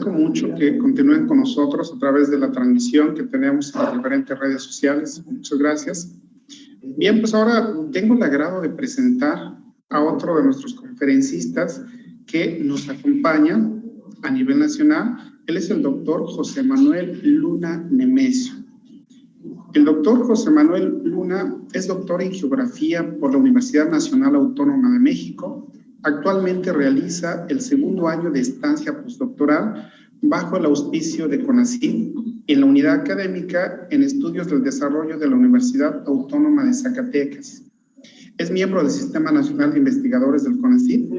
agradezco mucho que continúen con nosotros a través de la transmisión que tenemos en las diferentes redes sociales. Muchas gracias. Bien, pues ahora tengo el agrado de presentar a otro de nuestros conferencistas que nos acompaña a nivel nacional. Él es el doctor José Manuel Luna Nemesio. El doctor José Manuel Luna es doctor en Geografía por la Universidad Nacional Autónoma de México. Actualmente realiza el segundo año de estancia postdoctoral bajo el auspicio de CONACYT en la unidad académica en estudios del desarrollo de la Universidad Autónoma de Zacatecas. Es miembro del Sistema Nacional de Investigadores del CONACYT.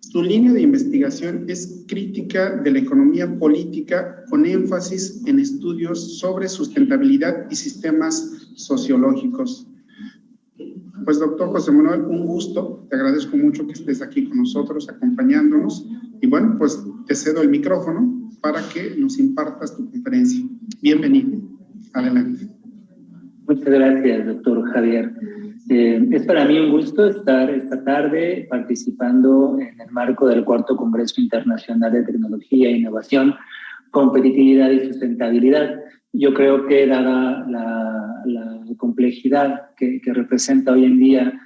Su línea de investigación es crítica de la economía política con énfasis en estudios sobre sustentabilidad y sistemas sociológicos. Pues doctor José Manuel, un gusto, te agradezco mucho que estés aquí con nosotros, acompañándonos, y bueno, pues te cedo el micrófono para que nos impartas tu conferencia. Bienvenido, adelante. Muchas gracias, doctor Javier. Es para mí un gusto estar esta tarde participando en el marco del cuarto Congreso Internacional de Tecnología e Innovación, Competitividad y Sustentabilidad. Yo creo que dada la complejidad que representa hoy en día,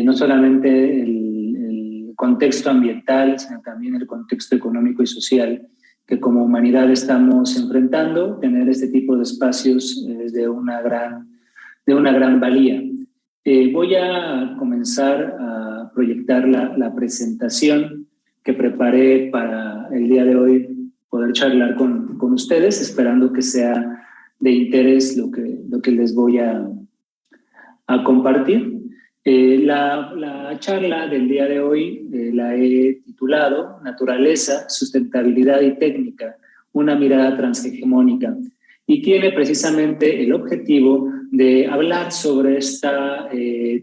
no solamente el contexto ambiental, sino también el contexto económico y social que como humanidad estamos enfrentando, tener este tipo de espacios es de una gran valía. Voy a comenzar a proyectar la presentación que preparé para el día de hoy poder charlar con ustedes, esperando que sea de interés lo que les voy a compartir. La charla del día de hoy la he titulado Naturaleza, Sustentabilidad y Técnica, una mirada transhegemónica, y tiene precisamente el objetivo de hablar sobre esta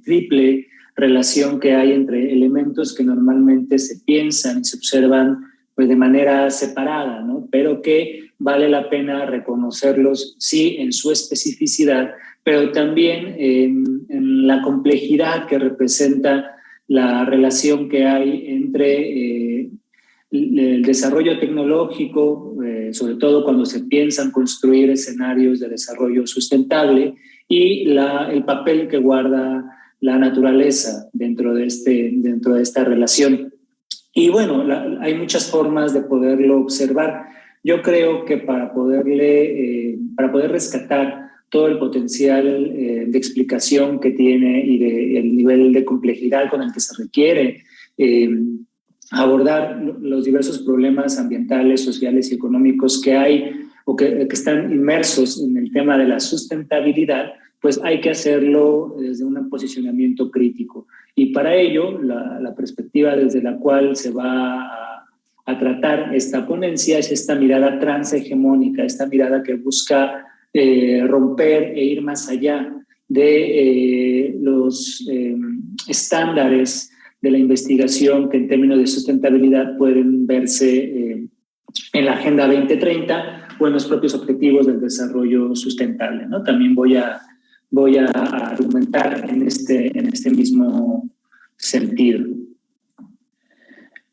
triple relación que hay entre elementos que normalmente se piensan y se observan pues, de manera separada, ¿no? Pero que vale la pena reconocerlos, sí, en su especificidad, pero también en la complejidad que representa la relación que hay entre el desarrollo tecnológico, sobre todo cuando se piensan construir escenarios de desarrollo sustentable, y el papel que guarda la naturaleza dentro de esta relación. Y bueno, hay muchas formas de poderlo observar. Yo creo que para poder rescatar todo el potencial de explicación que tiene y el nivel de complejidad con el que se requiere abordar los diversos problemas ambientales, sociales y económicos que hay o que están inmersos en el tema de la sustentabilidad, pues hay que hacerlo desde un posicionamiento crítico. Y para ello, la perspectiva desde la cual se va a tratar esta ponencia es esta mirada transhegemónica, esta mirada que busca romper e ir más allá de los estándares de la investigación que en términos de sustentabilidad pueden verse en la Agenda 2030 o en los propios objetivos del desarrollo sustentable, ¿no? También voy a argumentar en este mismo sentido.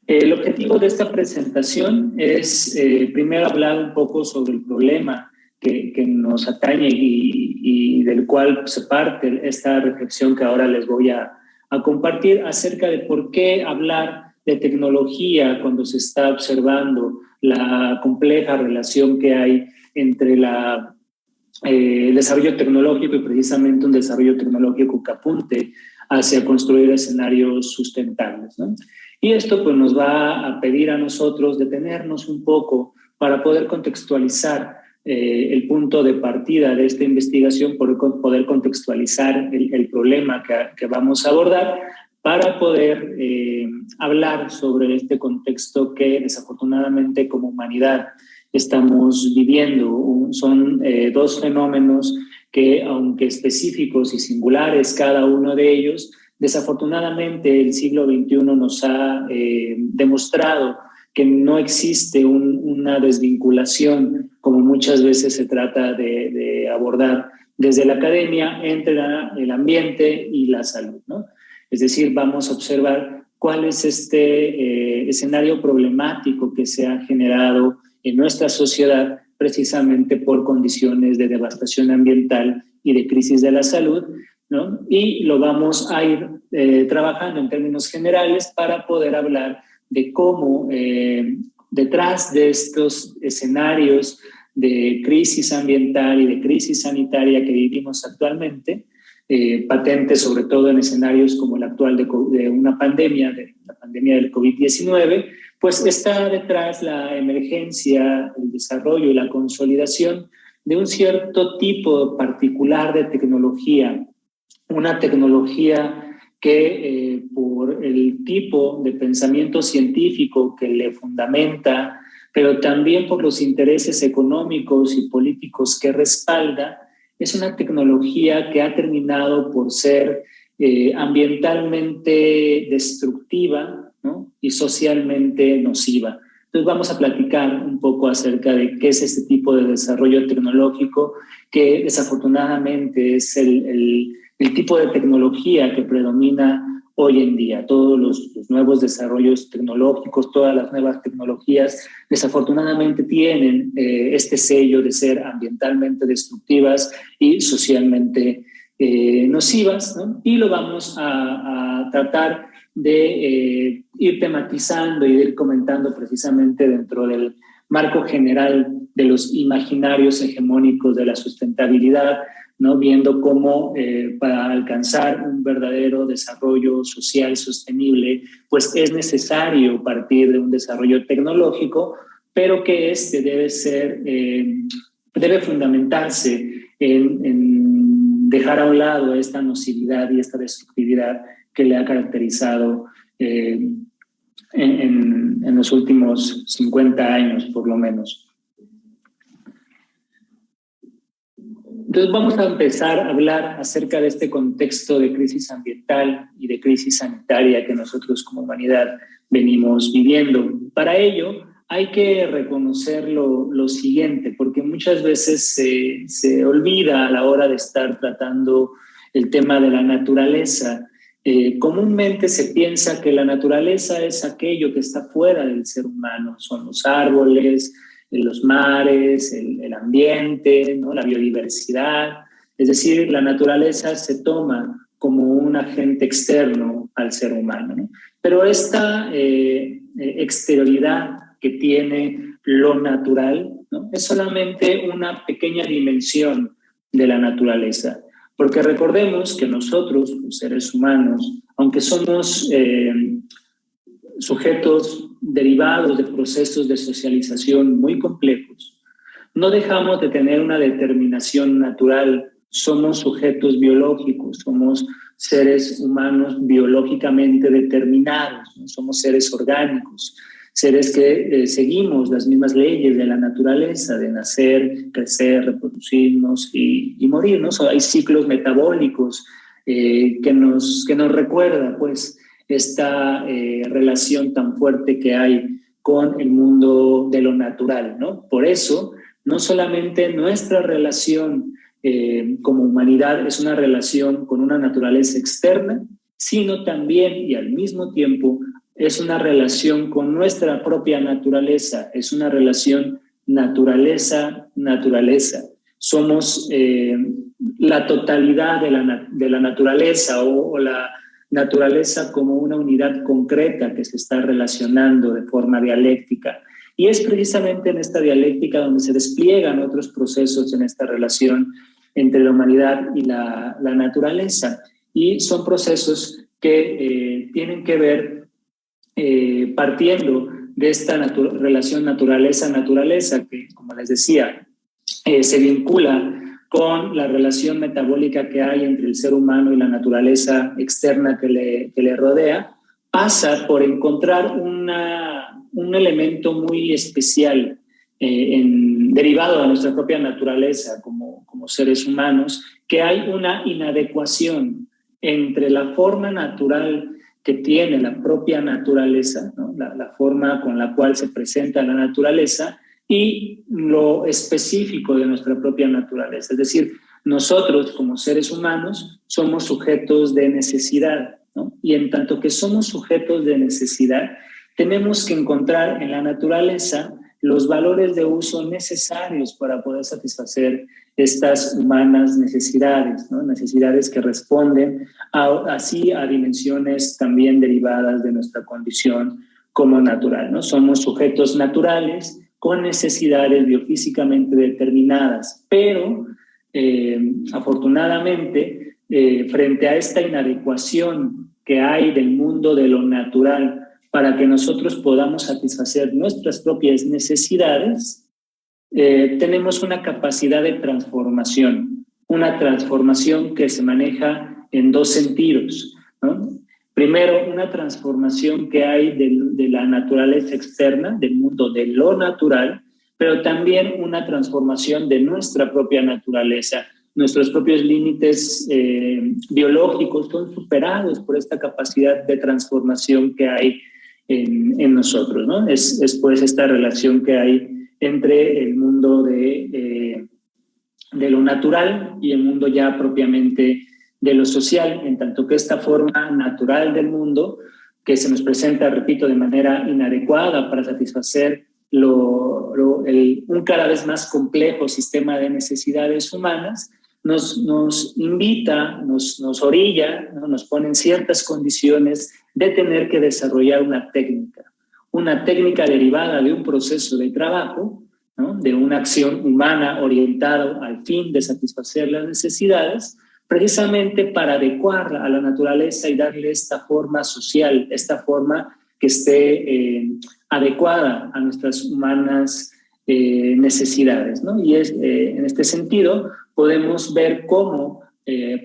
El objetivo de esta presentación es primero hablar un poco sobre el problema que nos atañe y del cual se parte esta reflexión que ahora les voy a compartir acerca de por qué hablar de tecnología cuando se está observando la compleja relación que hay entre el desarrollo tecnológico y precisamente un desarrollo tecnológico que apunte hacia construir escenarios sustentables, ¿no? Y esto pues, nos va a pedir a nosotros detenernos un poco para poder contextualizar el punto de partida de esta investigación, poder contextualizar el problema que vamos a abordar para poder hablar sobre este contexto que desafortunadamente como humanidad estamos viviendo. Son dos fenómenos que, aunque específicos y singulares cada uno de ellos, desafortunadamente el siglo XXI nos ha demostrado que no existe una desvinculación, como muchas veces se trata de abordar desde la academia, entre el ambiente y la salud, ¿no? Es decir, vamos a observar cuál es este escenario problemático que se ha generado en nuestra sociedad precisamente por condiciones de devastación ambiental y de crisis de la salud, ¿no? Y lo vamos a ir trabajando en términos generales para poder hablar de cómo detrás de estos escenarios de crisis ambiental y de crisis sanitaria que vivimos actualmente, patente sobre todo en escenarios como el actual de una pandemia, de la pandemia del COVID-19, pues está detrás la emergencia, el desarrollo y la consolidación de un cierto tipo particular de tecnología, una tecnología que por el tipo de pensamiento científico que le fundamenta, pero también por los intereses económicos y políticos que respalda, es una tecnología que ha terminado por ser ambientalmente destructiva, ¿no? Y socialmente nociva. Entonces vamos a platicar un poco acerca de qué es este tipo de desarrollo tecnológico que desafortunadamente es el tipo de tecnología que predomina hoy en día. Todos los nuevos desarrollos tecnológicos, todas las nuevas tecnologías, desafortunadamente tienen este sello de ser ambientalmente destructivas y socialmente nocivas, ¿no? Y lo vamos a tratar de ir tematizando y ir comentando precisamente dentro del marco general de los imaginarios hegemónicos de la sustentabilidad, ¿no? Viendo cómo para alcanzar un verdadero desarrollo social sostenible, pues es necesario partir de un desarrollo tecnológico, pero que este debe fundamentarse en dejar a un lado esta nocividad y esta destructividad que le ha caracterizado en los últimos 50 años, por lo menos. Entonces vamos a empezar a hablar acerca de este contexto de crisis ambiental y de crisis sanitaria que nosotros como humanidad venimos viviendo. Para ello hay que reconocer lo siguiente, porque muchas veces se olvida a la hora de estar tratando el tema de la naturaleza. Comúnmente se piensa que la naturaleza es aquello que está fuera del ser humano, son los árboles, los mares, el ambiente, ¿no? La biodiversidad. Es decir, la naturaleza se toma como un agente externo al ser humano, ¿no? Pero esta exterioridad que tiene lo natural, ¿no? Es solamente una pequeña dimensión de la naturaleza. Porque recordemos que nosotros, los seres humanos, aunque somos sujetos derivados de procesos de socialización muy complejos, no dejamos de tener una determinación natural. Somos sujetos biológicos, somos seres humanos biológicamente determinados, ¿no? Somos seres orgánicos, seres que seguimos las mismas leyes de la naturaleza, de nacer, crecer, reproducirnos y morirnos. Hay ciclos metabólicos que nos recuerda, pues, esta relación tan fuerte que hay con el mundo de lo natural, ¿no? Por eso, no solamente nuestra relación como humanidad es una relación con una naturaleza externa, sino también y al mismo tiempo es una relación con nuestra propia naturaleza, es una relación naturaleza-naturaleza. Somos la totalidad de la naturaleza o la naturaleza como una unidad concreta que se está relacionando de forma dialéctica. Y es precisamente en esta dialéctica donde se despliegan otros procesos en esta relación entre la humanidad y la naturaleza. Y son procesos que tienen que ver partiendo de esta relación naturaleza-naturaleza que, como les decía, se vincula con la relación metabólica que hay entre el ser humano y la naturaleza externa que le rodea, pasa por encontrar un elemento muy especial derivado de nuestra propia naturaleza como seres humanos, que hay una inadecuación entre la forma natural que tiene la propia naturaleza, ¿no? La forma con la cual se presenta la naturaleza y lo específico de nuestra propia naturaleza. Es decir, nosotros como seres humanos somos sujetos de necesidad, ¿no? Y en tanto que somos sujetos de necesidad, tenemos que encontrar en la naturaleza los valores de uso necesarios para poder satisfacer estas humanas necesidades, ¿no? Necesidades que responden así a dimensiones también derivadas de nuestra condición como natural, ¿no? Somos sujetos naturales con necesidades biofísicamente determinadas, pero afortunadamente, frente a esta inadecuación que hay del mundo de lo natural para que nosotros podamos satisfacer nuestras propias necesidades, tenemos una capacidad de transformación, una transformación que se maneja en dos sentidos, ¿no? Primero, una transformación que hay de la naturaleza externa, del mundo de lo natural, pero también una transformación de nuestra propia naturaleza. Nuestros propios límites biológicos son superados por esta capacidad de transformación que hay en nosotros, ¿no? Es pues esta relación que hay entre el mundo de lo natural y el mundo ya propiamente de lo social, en tanto que esta forma natural del mundo, que se nos presenta, repito, de manera inadecuada para satisfacer un cada vez más complejo sistema de necesidades humanas, nos invita, nos orilla, ¿no? Nos pone en ciertas condiciones de tener que desarrollar una técnica derivada de un proceso de trabajo, ¿no? De una acción humana orientada al fin de satisfacer las necesidades, precisamente para adecuarla a la naturaleza y darle esta forma social, esta forma que esté adecuada a nuestras humanas necesidades, ¿no? Y en este sentido podemos ver cómo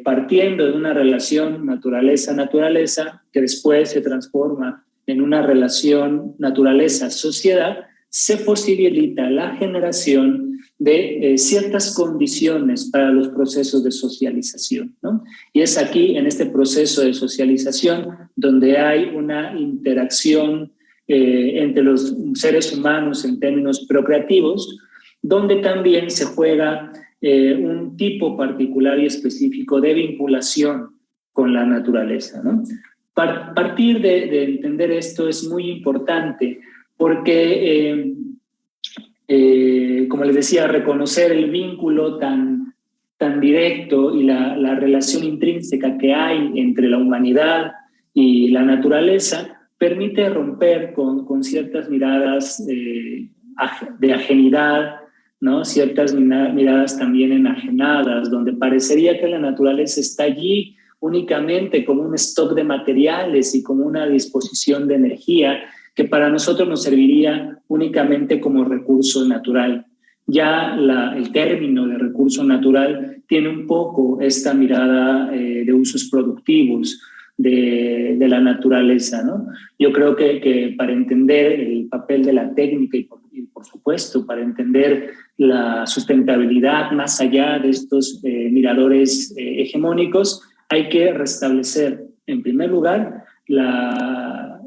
partiendo de una relación naturaleza-naturaleza que después se transforma en una relación naturaleza-sociedad, se posibilita la generación de ciertas condiciones para los procesos de socialización, ¿no? Y es aquí, en este proceso de socialización, donde hay una interacción entre los seres humanos en términos procreativos, donde también se juega un tipo particular y específico de vinculación con la naturaleza, ¿no? Partir de entender esto es muy importante porque, como les decía, reconocer el vínculo tan directo y la relación intrínseca que hay entre la humanidad y la naturaleza permite romper con ciertas miradas de ajenidad, ¿no? Ciertas miradas también enajenadas, donde parecería que la naturaleza está allí únicamente como un stock de materiales y como una disposición de energía que para nosotros nos serviría únicamente como recurso natural. Ya el término de recurso natural tiene un poco esta mirada de usos productivos de la naturaleza, ¿no? Yo creo que para entender el papel de la técnica y por supuesto para entender la sustentabilidad más allá de estos miradores hegemónicos, hay que restablecer, en primer lugar, la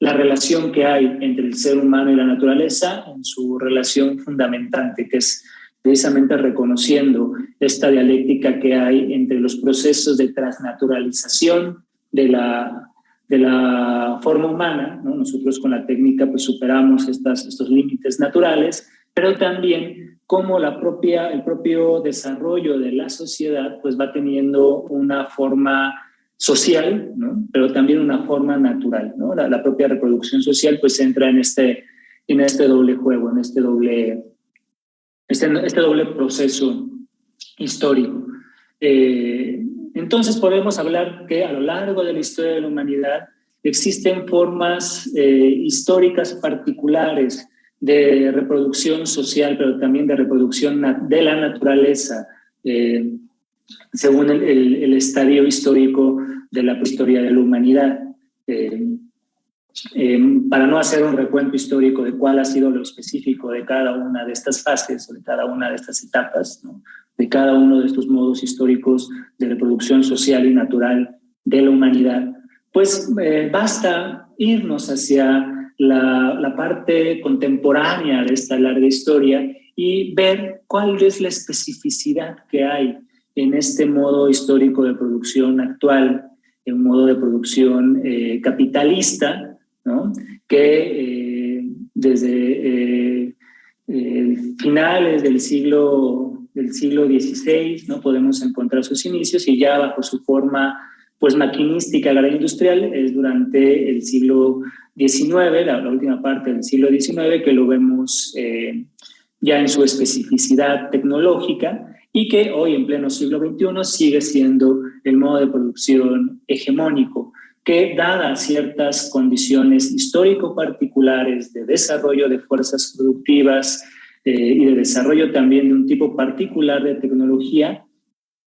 relación que hay entre el ser humano y la naturaleza en su relación fundamentante, que es precisamente reconociendo esta dialéctica que hay entre los procesos de transnaturalización de la forma humana, ¿no? Nosotros con la técnica pues superamos estos límites naturales, pero también cómo el propio desarrollo de la sociedad pues va teniendo una forma social, ¿no? Pero también una forma natural, ¿no? La propia reproducción social pues entra en este doble juego, en este doble proceso histórico. Entonces podemos hablar que a lo largo de la historia de la humanidad existen formas históricas particulares de reproducción social, pero también de reproducción de la naturaleza, según el estadio histórico de la prehistoria de la humanidad. Para no hacer un recuento histórico de cuál ha sido lo específico de cada una de estas fases o de cada una de estas etapas, ¿no? De cada uno de estos modos históricos de reproducción social y natural de la humanidad, pues basta irnos hacia la parte contemporánea de esta larga historia y ver cuál es la especificidad que hay en este modo histórico de producción actual, en un modo de producción capitalista, ¿no? Que desde finales del siglo XVI, ¿no? Podemos encontrar sus inicios, y ya bajo su forma pues maquinística agroindustrial es durante el siglo XIX, la última parte del siglo XIX, que lo vemos ya en su especificidad tecnológica, y que hoy en pleno siglo XXI sigue siendo el modo de producción hegemónico, que dadas ciertas condiciones histórico particulares de desarrollo de fuerzas productivas y de desarrollo también de un tipo particular de tecnología,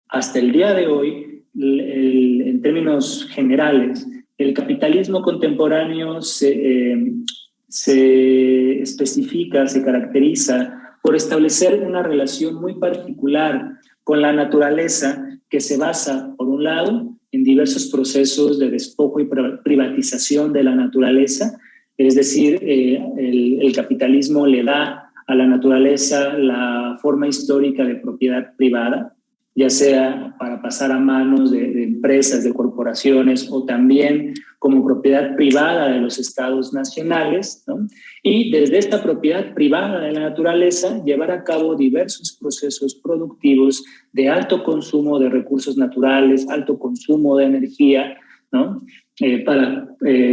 hasta el día de hoy, en términos generales, el capitalismo contemporáneo se especifica, se caracteriza por establecer una relación muy particular con la naturaleza, que se basa, por un lado, en diversos procesos de despojo y privatización de la naturaleza. Es decir, el capitalismo le da a la naturaleza la forma histórica de propiedad privada, ya sea para pasar a manos de empresas, de corporaciones, o también como propiedad privada de los estados nacionales, ¿no? Y desde esta propiedad privada de la naturaleza llevar a cabo diversos procesos productivos de alto consumo de recursos naturales, alto consumo de energía, ¿no?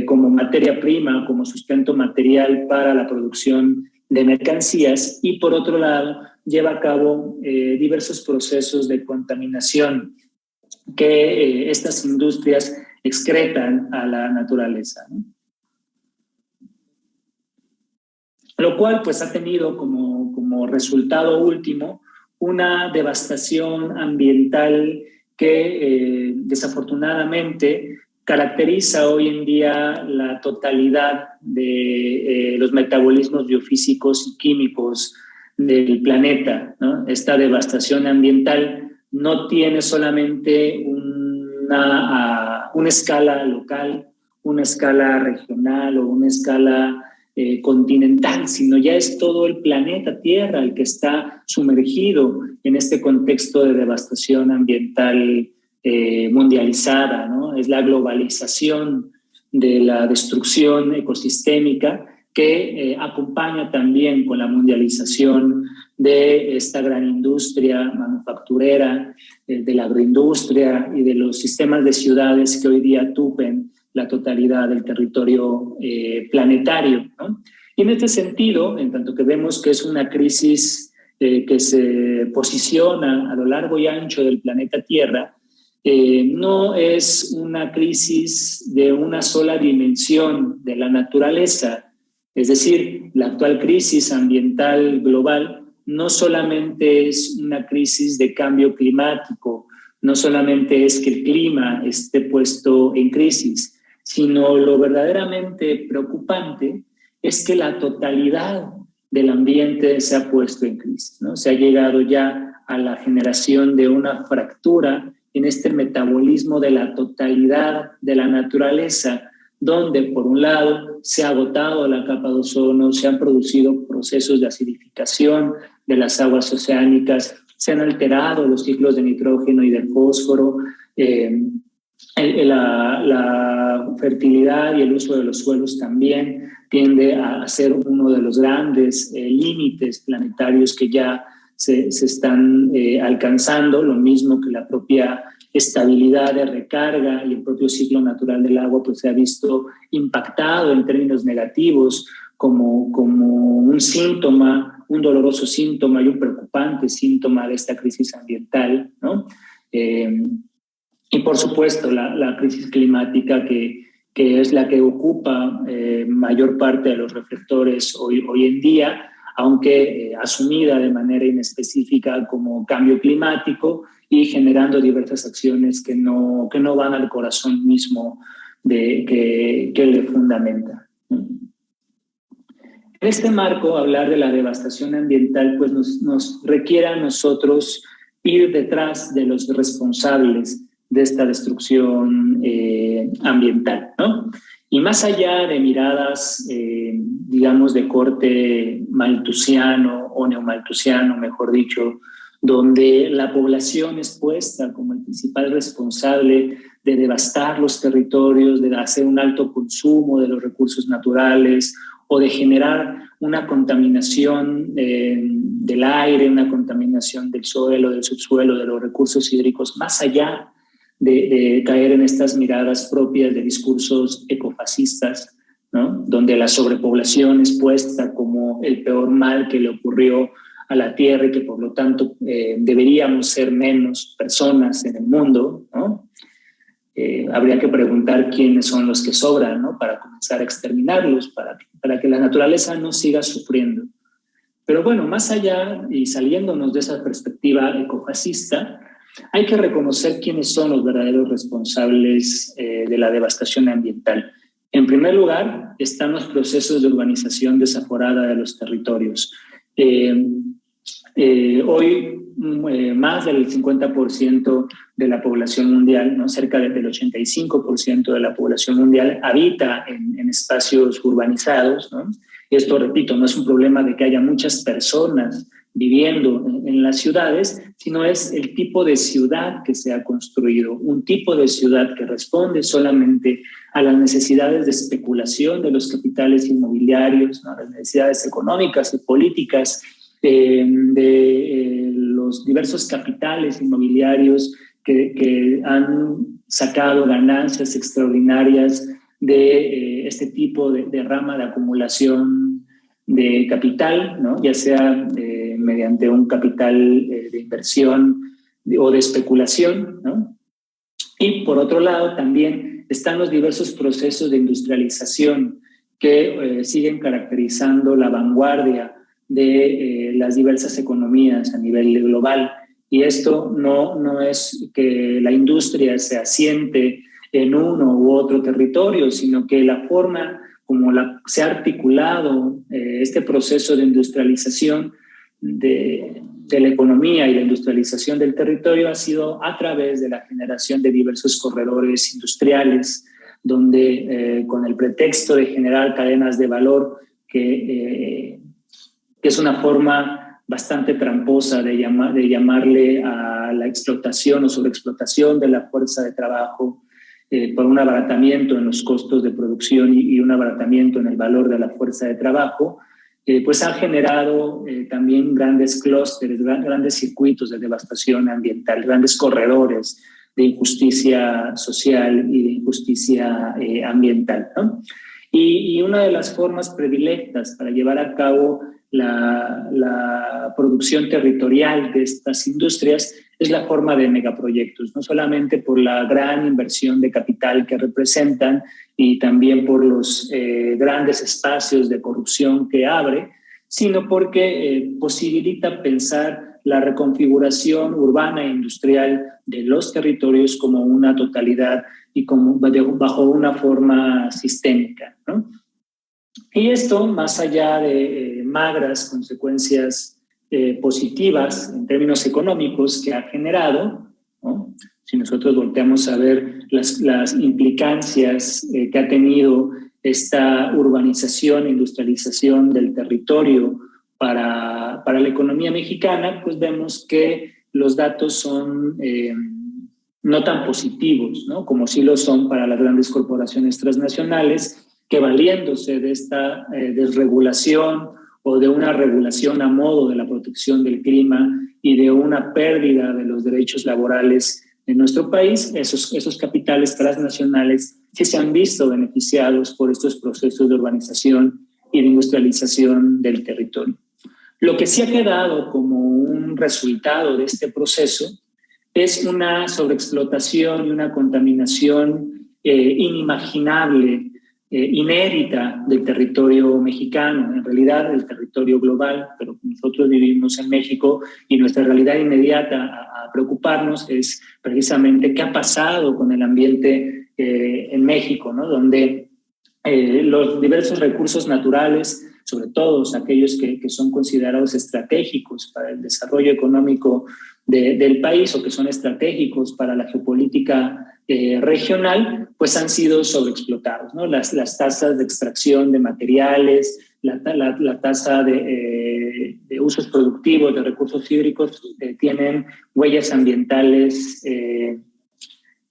Como materia prima, como sustento material para la producción de mercancías, y por otro lado lleva a cabo diversos procesos de contaminación que estas industrias excretan a la naturaleza, ¿no? Lo cual pues ha tenido como resultado último una devastación ambiental que desafortunadamente caracteriza hoy en día la totalidad de los metabolismos biofísicos y químicos del planeta, ¿no? Esta devastación ambiental no tiene solamente una escala local, una escala regional o una escala continental, sino ya es todo el planeta Tierra el que está sumergido en este contexto de devastación ambiental mundializada, ¿no? Es la globalización de la destrucción ecosistémica que acompaña también con la mundialización de esta gran industria manufacturera, de la agroindustria y de los sistemas de ciudades que hoy día tupen la totalidad del territorio planetario, ¿no? Y en este sentido, en tanto que vemos que es una crisis que se posiciona a lo largo y ancho del planeta Tierra, no es una crisis de una sola dimensión de la naturaleza. Es decir, la actual crisis ambiental global no solamente es una crisis de cambio climático, no solamente es que el clima esté puesto en crisis, sino lo verdaderamente preocupante es que la totalidad del ambiente se ha puesto en crisis, ¿no? Se ha llegado ya a la generación de una fractura en este metabolismo de la totalidad de la naturaleza, donde por un lado se ha agotado la capa de ozono, se han producido procesos de acidificación de las aguas oceánicas, se han alterado los ciclos de nitrógeno y de fósforo, la fertilidad y el uso de los suelos también tiende a ser uno de los grandes límites planetarios que ya se están alcanzando, lo mismo que la propia estabilidad de recarga y el propio ciclo natural del agua pues se ha visto impactado en términos negativos como un síntoma, un doloroso síntoma y un preocupante síntoma de esta crisis ambiental, ¿no? Y por supuesto la crisis climática que es la que ocupa mayor parte de los reflectores hoy en día, aunque asumida de manera inespecífica como cambio climático y generando diversas acciones que no van al corazón mismo que le fundamenta. En este marco, hablar de la devastación ambiental pues nos requiere a nosotros ir detrás de los responsables de esta destrucción ambiental, ¿no? Y más allá de miradas, digamos, de corte malthusiano o neomalthusiano, mejor dicho, donde la población es puesta como el principal responsable de devastar los territorios, de hacer un alto consumo de los recursos naturales o de generar una contaminación del aire, una contaminación del suelo, del subsuelo, de los recursos hídricos, más allá de caer en estas miradas propias de discursos ecofascistas, ¿no? Donde la sobrepoblación es puesta como el peor mal que le ocurrió a la Tierra y que por lo tanto deberíamos ser menos personas en el mundo, ¿no? Habría que preguntar quiénes son los que sobran, ¿no? Para comenzar a exterminarlos, para que la naturaleza no siga sufriendo. Pero bueno, más allá y saliéndonos de esa perspectiva ecofascista, hay que reconocer quiénes son los verdaderos responsables de la devastación ambiental. En primer lugar, están los procesos de urbanización desaforada de los territorios. Hoy más del 50% de la población mundial, ¿no? Cerca del 85% de la población mundial habita en espacios urbanizados, ¿no? Esto, repito, no es un problema de que haya muchas personas viviendo en las ciudades, sino es el tipo de ciudad que se ha construido, un tipo de ciudad que responde solamente a las necesidades de especulación de los capitales inmobiliarios, ¿no? Las necesidades económicas y políticas de los diversos capitales inmobiliarios que han sacado ganancias extraordinarias de este tipo de rama de acumulación de capital, ¿no? Ya sea mediante un capital de inversión o de especulación, ¿no? Y por otro lado también están los diversos procesos de industrialización que siguen caracterizando la vanguardia de las diversas economías a nivel global. Y esto no es que la industria se asiente en uno u otro territorio, sino que la forma como se ha articulado este proceso de industrialización de la economía y la industrialización del territorio ha sido a través de la generación de diversos corredores industriales, donde con el pretexto de generar cadenas de valor, que es una forma bastante tramposa de llamarle a la explotación o sobreexplotación de la fuerza de trabajo, por un abaratamiento en los costos de producción y un abaratamiento en el valor de la fuerza de trabajo, pues han generado también grandes clústeres, grandes circuitos de devastación ambiental, grandes corredores de injusticia social y de injusticia ambiental, ¿no? Y una de las formas predilectas para llevar a cabo la producción territorial de estas industrias es la forma de megaproyectos, no solamente por la gran inversión de capital que representan y también por los grandes espacios de corrupción que abre, sino porque posibilita pensar la reconfiguración urbana e industrial de los territorios como una totalidad y como bajo una forma sistémica, ¿no? Y esto, más allá de magras consecuencias positivas en términos económicos que ha generado, ¿no? Si nosotros volteamos a ver las implicancias que ha tenido esta urbanización e industrialización del territorio para la economía mexicana, pues vemos que los datos son no tan positivos, ¿no? Como sí lo son para las grandes corporaciones transnacionales, que valiéndose de esta desregulación o de una regulación a modo de la protección del clima y de una pérdida de los derechos laborales en nuestro país, esos capitales transnacionales sí se han visto beneficiados por estos procesos de urbanización y de industrialización del territorio. Lo que sí ha quedado como un resultado de este proceso es una sobreexplotación y una contaminación inimaginable, inédita del territorio mexicano, en realidad del territorio global, pero nosotros vivimos en México y nuestra realidad inmediata a preocuparnos es precisamente qué ha pasado con el ambiente en México, ¿no? Donde los diversos recursos naturales, sobre todo aquellos que son considerados estratégicos para el desarrollo económico del país o que son estratégicos para la geopolítica regional, pues han sido sobreexplotados, ¿no? Las tasas de extracción de materiales, la tasa de usos productivos de recursos hídricos tienen huellas ambientales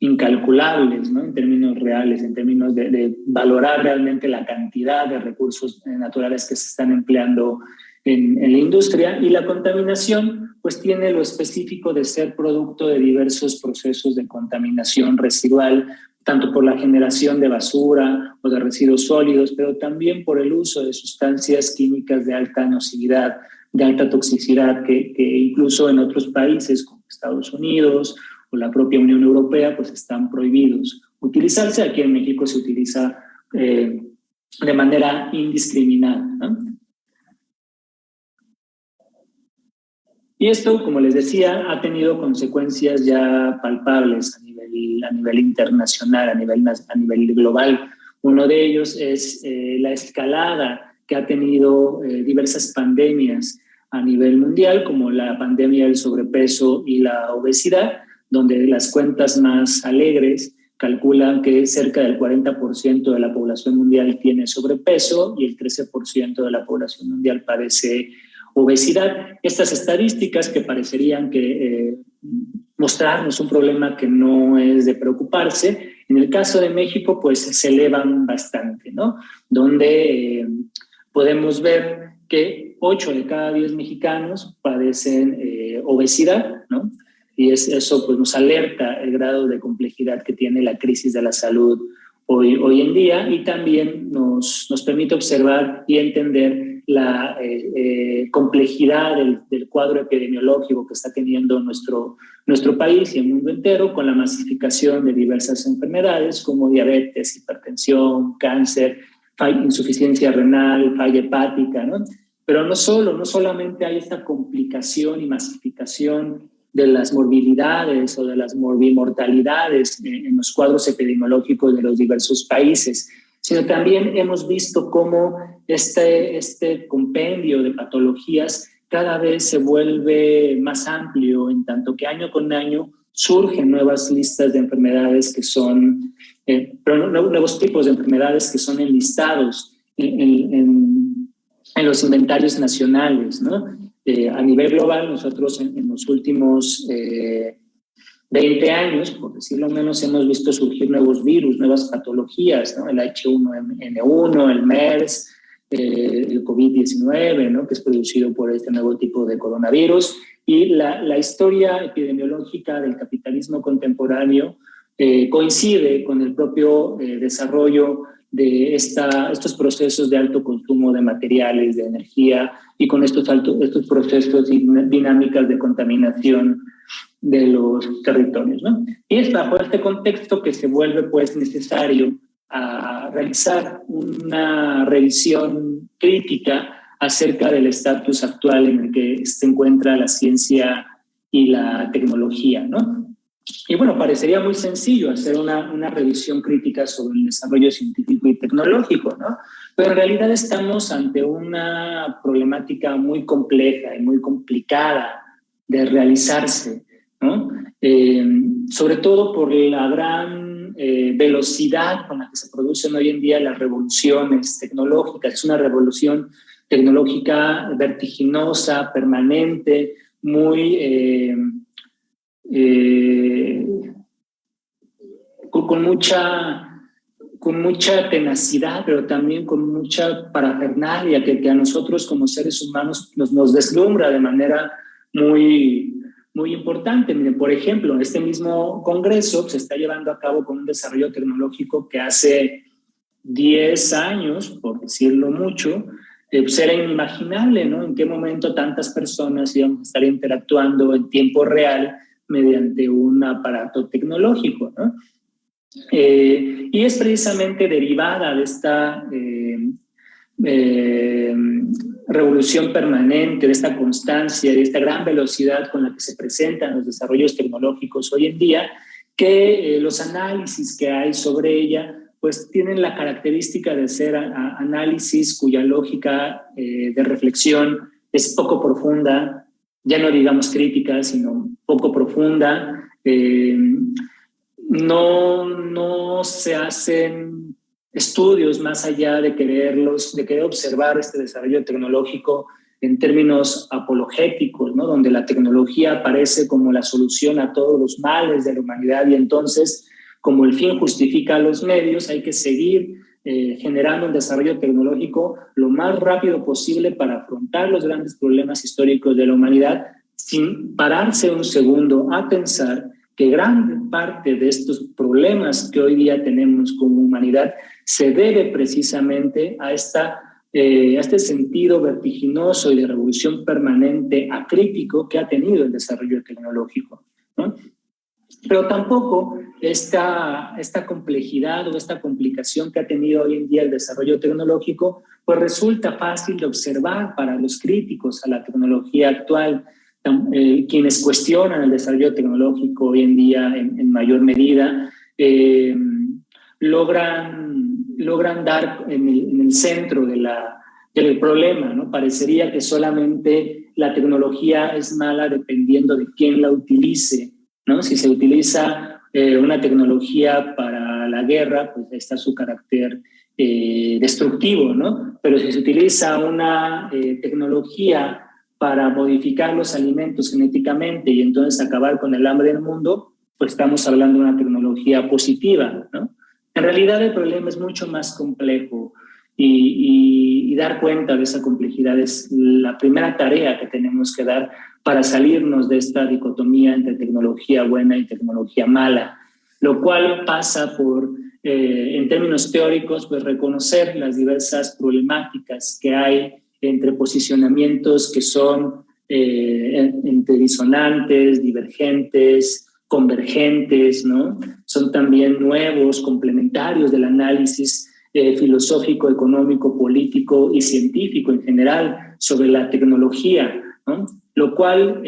incalculables, ¿no? En términos reales, en términos de valorar realmente la cantidad de recursos naturales que se están empleando en la industria. Y la contaminación pues tiene lo específico de ser producto de diversos procesos de contaminación residual, tanto por la generación de basura o de residuos sólidos, pero también por el uso de sustancias químicas de alta nocividad, de alta toxicidad, que incluso en otros países como Estados Unidos o la propia Unión Europea pues están prohibidos utilizarse. Aquí en México se utiliza de manera indiscriminada, ¿no? Y esto, como les decía, ha tenido consecuencias ya palpables a nivel internacional, a nivel global. Uno de ellos es la escalada que ha tenido diversas pandemias a nivel mundial, como la pandemia del sobrepeso y la obesidad, donde las cuentas más alegres calculan que cerca del 40% de la población mundial tiene sobrepeso y el 13% de la población mundial padece obesidad. Estas estadísticas que parecerían que mostrarnos un problema que no es de preocuparse, en el caso de México pues se elevan bastante, ¿no? Donde podemos ver que 8 de cada 10 mexicanos padecen obesidad, ¿no? Y eso pues nos alerta el grado de complejidad que tiene la crisis de la salud hoy en día, y también nos permite observar y entender la complejidad del cuadro epidemiológico que está teniendo nuestro país y el mundo entero, con la masificación de diversas enfermedades como diabetes, hipertensión, cáncer, insuficiencia renal, falla hepática, ¿no? Pero no solamente hay esta complicación y masificación de las morbilidades o de las morbimortalidades en los cuadros epidemiológicos de los diversos países, sino también hemos visto cómo este compendio de patologías cada vez se vuelve más amplio, en tanto que año con año surgen nuevas listas de enfermedades que son, nuevos tipos de enfermedades que son enlistados en los inventarios nacionales, ¿no? A nivel global, nosotros en los últimos 20 años, por decirlo menos, hemos visto surgir nuevos virus, nuevas patologías, ¿no? El H1N1, el MERS, el COVID-19, ¿no? Que es producido por este nuevo tipo de coronavirus. Y la historia epidemiológica del capitalismo contemporáneo coincide con el propio desarrollo de estos procesos de alto consumo de materiales, de energía, y con estos procesos y dinámicas de contaminación de los territorios, ¿no? Y es bajo este contexto que se vuelve pues necesario realizar una revisión crítica acerca del estatus actual en el que se encuentra la ciencia y la tecnología, ¿no? Y bueno, parecería muy sencillo hacer una revisión crítica sobre el desarrollo científico y tecnológico, ¿no? Pero en realidad estamos ante una problemática muy compleja y muy complicada de realizarse, ¿no? Sobre todo por la gran velocidad con la que se producen hoy en día las revoluciones tecnológicas. Es una revolución tecnológica vertiginosa, permanente, muy con mucha tenacidad, pero también con mucha parafernalia que a nosotros como seres humanos nos deslumbra de manera muy, muy importante. Miren, por ejemplo, este mismo congreso se está llevando a cabo con un desarrollo tecnológico que hace 10 años, por decirlo mucho, pues era inimaginable, ¿no? En qué momento tantas personas íbamos a estar interactuando en tiempo real mediante un aparato tecnológico, ¿no? Y es precisamente derivada de esta revolución permanente, de esta constancia, de esta gran velocidad con la que se presentan los desarrollos tecnológicos hoy en día, que los análisis que hay sobre ella pues tienen la característica de ser análisis cuya lógica de reflexión es poco profunda, ya no digamos crítica, sino poco profunda. No se hacen estudios más allá de querer observar este desarrollo tecnológico en términos apologéticos, ¿no? Donde la tecnología aparece como la solución a todos los males de la humanidad y entonces, como el fin justifica los medios, hay que seguir generando un desarrollo tecnológico lo más rápido posible para afrontar los grandes problemas históricos de la humanidad, sin pararse un segundo a pensar que gran parte de estos problemas que hoy día tenemos como humanidad se debe precisamente a este sentido vertiginoso y de revolución permanente acrítico que ha tenido el desarrollo tecnológico, ¿no? Pero tampoco esta complejidad o esta complicación que ha tenido hoy en día el desarrollo tecnológico, pues resulta fácil de observar para los críticos a la tecnología actual, quienes cuestionan el desarrollo tecnológico hoy en día en mayor medida, logran dar en el centro del problema, ¿no? Parecería que solamente la tecnología es mala dependiendo de quién la utilice, ¿no? Si se utiliza una tecnología para la guerra, pues está su carácter destructivo, ¿no? Pero si se utiliza una tecnología para modificar los alimentos genéticamente y entonces acabar con el hambre del mundo, pues estamos hablando de una tecnología positiva, ¿no? En realidad el problema es mucho más complejo y dar cuenta de esa complejidad es la primera tarea que tenemos que dar para salirnos de esta dicotomía entre tecnología buena y tecnología mala, lo cual pasa por, en términos teóricos, pues reconocer las diversas problemáticas que hay entre posicionamientos que son entre disonantes, divergentes, convergentes, ¿no? Son también nuevos, complementarios del análisis filosófico, económico, político y científico en general sobre la tecnología, ¿no? Lo cual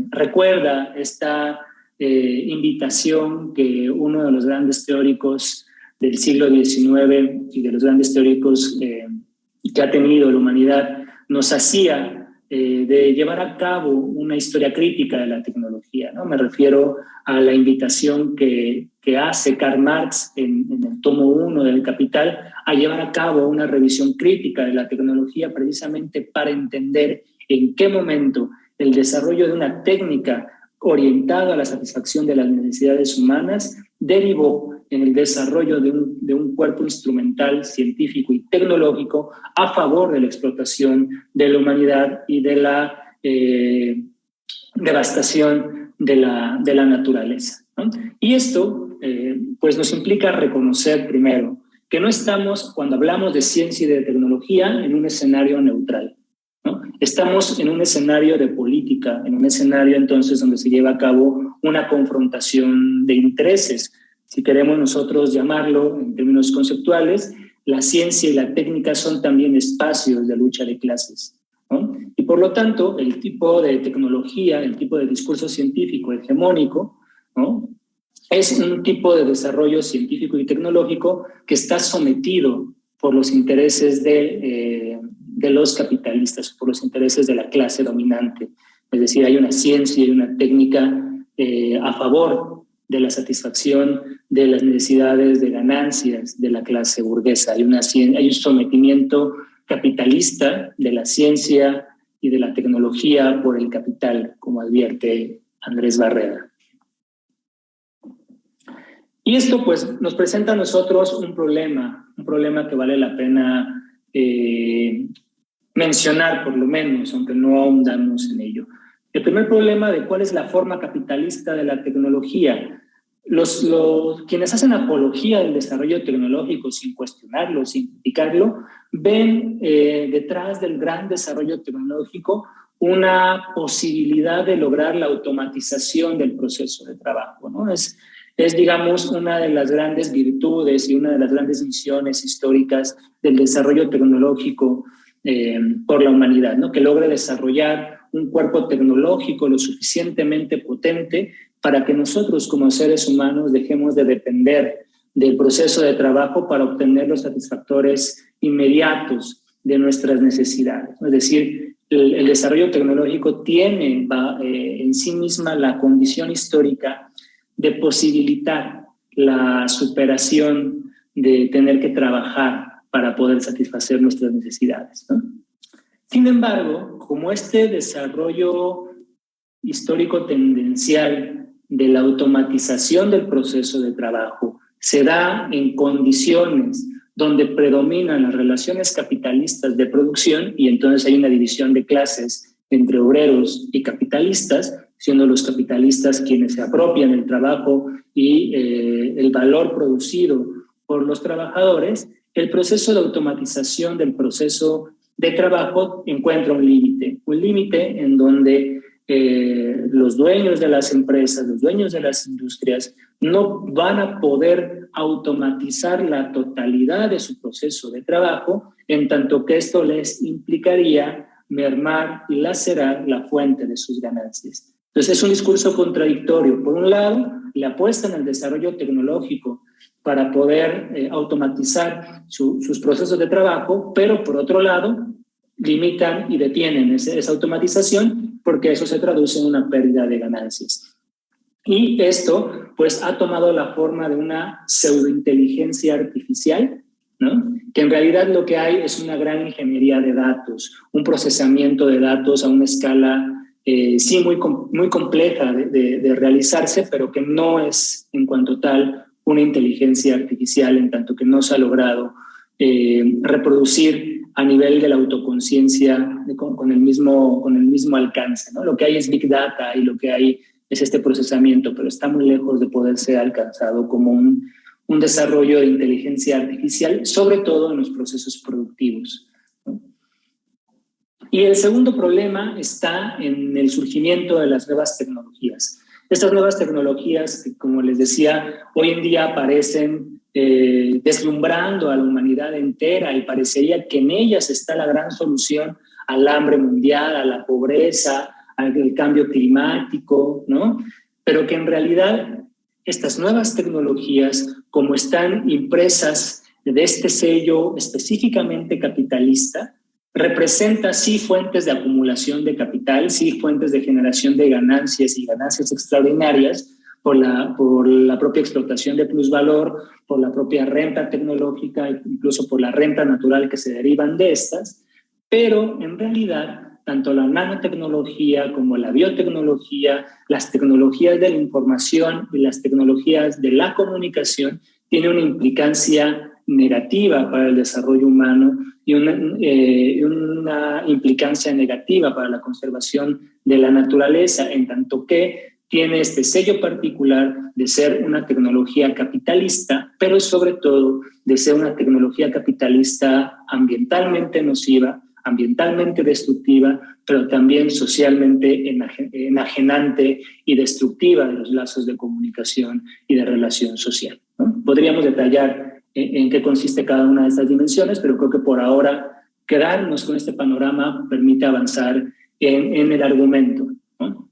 recuerda esta invitación que uno de los grandes teóricos del siglo XIX y de los grandes teóricos que ha tenido la humanidad nos hacía de llevar a cabo una historia crítica de la tecnología, ¿no? Me refiero a la invitación que hace Karl Marx en el tomo 1 del Capital a llevar a cabo una revisión crítica de la tecnología precisamente para entender en qué momento el desarrollo de una técnica orientada a la satisfacción de las necesidades humanas derivó en el desarrollo de un cuerpo instrumental, científico y tecnológico a favor de la explotación de la humanidad y de la devastación de la naturaleza, ¿no? Y esto pues nos implica reconocer primero que no estamos, cuando hablamos de ciencia y de tecnología, en un escenario neutral, ¿no? Estamos en un escenario de política, en un escenario entonces donde se lleva a cabo una confrontación de intereses. Si queremos nosotros llamarlo en términos conceptuales, la ciencia y la técnica son también espacios de lucha de clases, ¿no? Y por lo tanto, el tipo de tecnología, el tipo de discurso científico hegemónico, ¿no? Es un tipo de desarrollo científico y tecnológico que está sometido por los intereses de los capitalistas, por los intereses de la clase dominante. Es decir, hay una ciencia y una técnica a favor de la satisfacción de las necesidades de ganancias de la clase burguesa. Hay un sometimiento capitalista de la ciencia y de la tecnología por el capital, como advierte Andrés Barreda. Y esto pues nos presenta a nosotros un problema que vale la pena mencionar por lo menos, aunque no ahondamos en ello. El primer problema de cuál es la forma capitalista de la tecnología. Quienes hacen apología del desarrollo tecnológico sin cuestionarlo, sin criticarlo, ven detrás del gran desarrollo tecnológico una posibilidad de lograr la automatización del proceso de trabajo, ¿no? Es, digamos, una de las grandes virtudes y una de las grandes misiones históricas del desarrollo tecnológico por la humanidad, ¿no? Que logre desarrollar un cuerpo tecnológico lo suficientemente potente para que nosotros como seres humanos dejemos de depender del proceso de trabajo para obtener los satisfactores inmediatos de nuestras necesidades. Es decir, el desarrollo tecnológico tiene en sí misma la condición histórica de posibilitar la superación de tener que trabajar para poder satisfacer nuestras necesidades, ¿no? Sin embargo, como este desarrollo histórico tendencial de la automatización del proceso de trabajo se da en condiciones donde predominan las relaciones capitalistas de producción, y entonces hay una división de clases entre obreros y capitalistas, siendo los capitalistas quienes se apropian el trabajo y el valor producido por los trabajadores, el proceso de automatización del proceso de trabajo encuentra un límite en donde los dueños de las empresas, los dueños de las industrias no van a poder automatizar la totalidad de su proceso de trabajo, en tanto que esto les implicaría mermar y lacerar la fuente de sus ganancias. Entonces es un discurso contradictorio. Por un lado, le apuestan al desarrollo tecnológico para poder automatizar sus procesos de trabajo, pero por otro lado, limitan y detienen esa automatización porque eso se traduce en una pérdida de ganancias. Y esto, pues, ha tomado la forma de una pseudointeligencia artificial, ¿no? Que en realidad lo que hay es una gran ingeniería de datos, un procesamiento de datos a una escala sí muy compleja de realizarse, pero que no es en cuanto tal una inteligencia artificial, en tanto que no se ha logrado reproducir a nivel de la autoconciencia con el mismo alcance, ¿no? Lo que hay es Big Data y lo que hay es este procesamiento, pero está muy lejos de poder ser alcanzado como un desarrollo de inteligencia artificial, sobre todo en los procesos productivos, ¿no? Y el segundo problema está en el surgimiento de las nuevas tecnologías. Estas nuevas tecnologías, que, como les decía, hoy en día aparecen deslumbrando a la humanidad entera y parecería que en ellas está la gran solución al hambre mundial, a la pobreza, al cambio climático, ¿no? Pero que en realidad estas nuevas tecnologías, como están impresas de este sello específicamente capitalista, representa sí fuentes de acumulación de capital, sí fuentes de generación de ganancias y ganancias extraordinarias por la propia explotación de plusvalor, por la propia renta tecnológica, incluso por la renta natural que se derivan de estas, pero en realidad tanto la nanotecnología como la biotecnología, las tecnologías de la información y las tecnologías de la comunicación tienen una implicancia negativa para el desarrollo humano y una implicancia negativa para la conservación de la naturaleza, en tanto que tiene este sello particular de ser una tecnología capitalista, pero sobre todo de ser una tecnología capitalista ambientalmente nociva, ambientalmente destructiva, pero también socialmente enajenante y destructiva de los lazos de comunicación y de relación social, ¿no? Podríamos detallar en qué consiste cada una de estas dimensiones, pero creo que por ahora quedarnos con este panorama permite avanzar en el argumento, ¿no?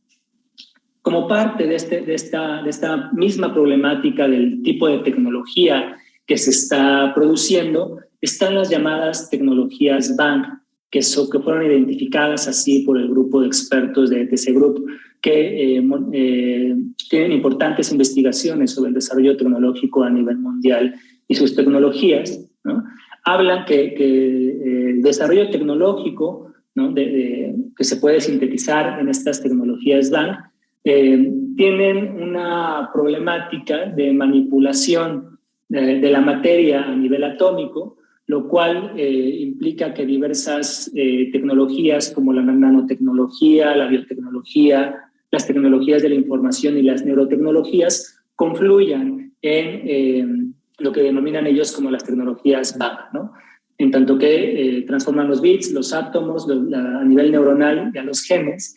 Como parte de esta misma problemática del tipo de tecnología que se está produciendo, están las llamadas tecnologías BANG, que fueron identificadas así por el grupo de expertos de ETC Group, que tienen importantes investigaciones sobre el desarrollo tecnológico a nivel mundial y sus tecnologías, ¿no? Hablan que el desarrollo tecnológico, ¿no? que se puede sintetizar en estas tecnologías BANG, tienen una problemática de manipulación de la materia a nivel atómico, lo cual implica que diversas tecnologías como la nanotecnología, la biotecnología, las tecnologías de la información y las neurotecnologías confluyan en lo que denominan ellos como las tecnologías BANG, ¿no? En tanto que transforman los bits, los átomos, a nivel neuronal y a los genes,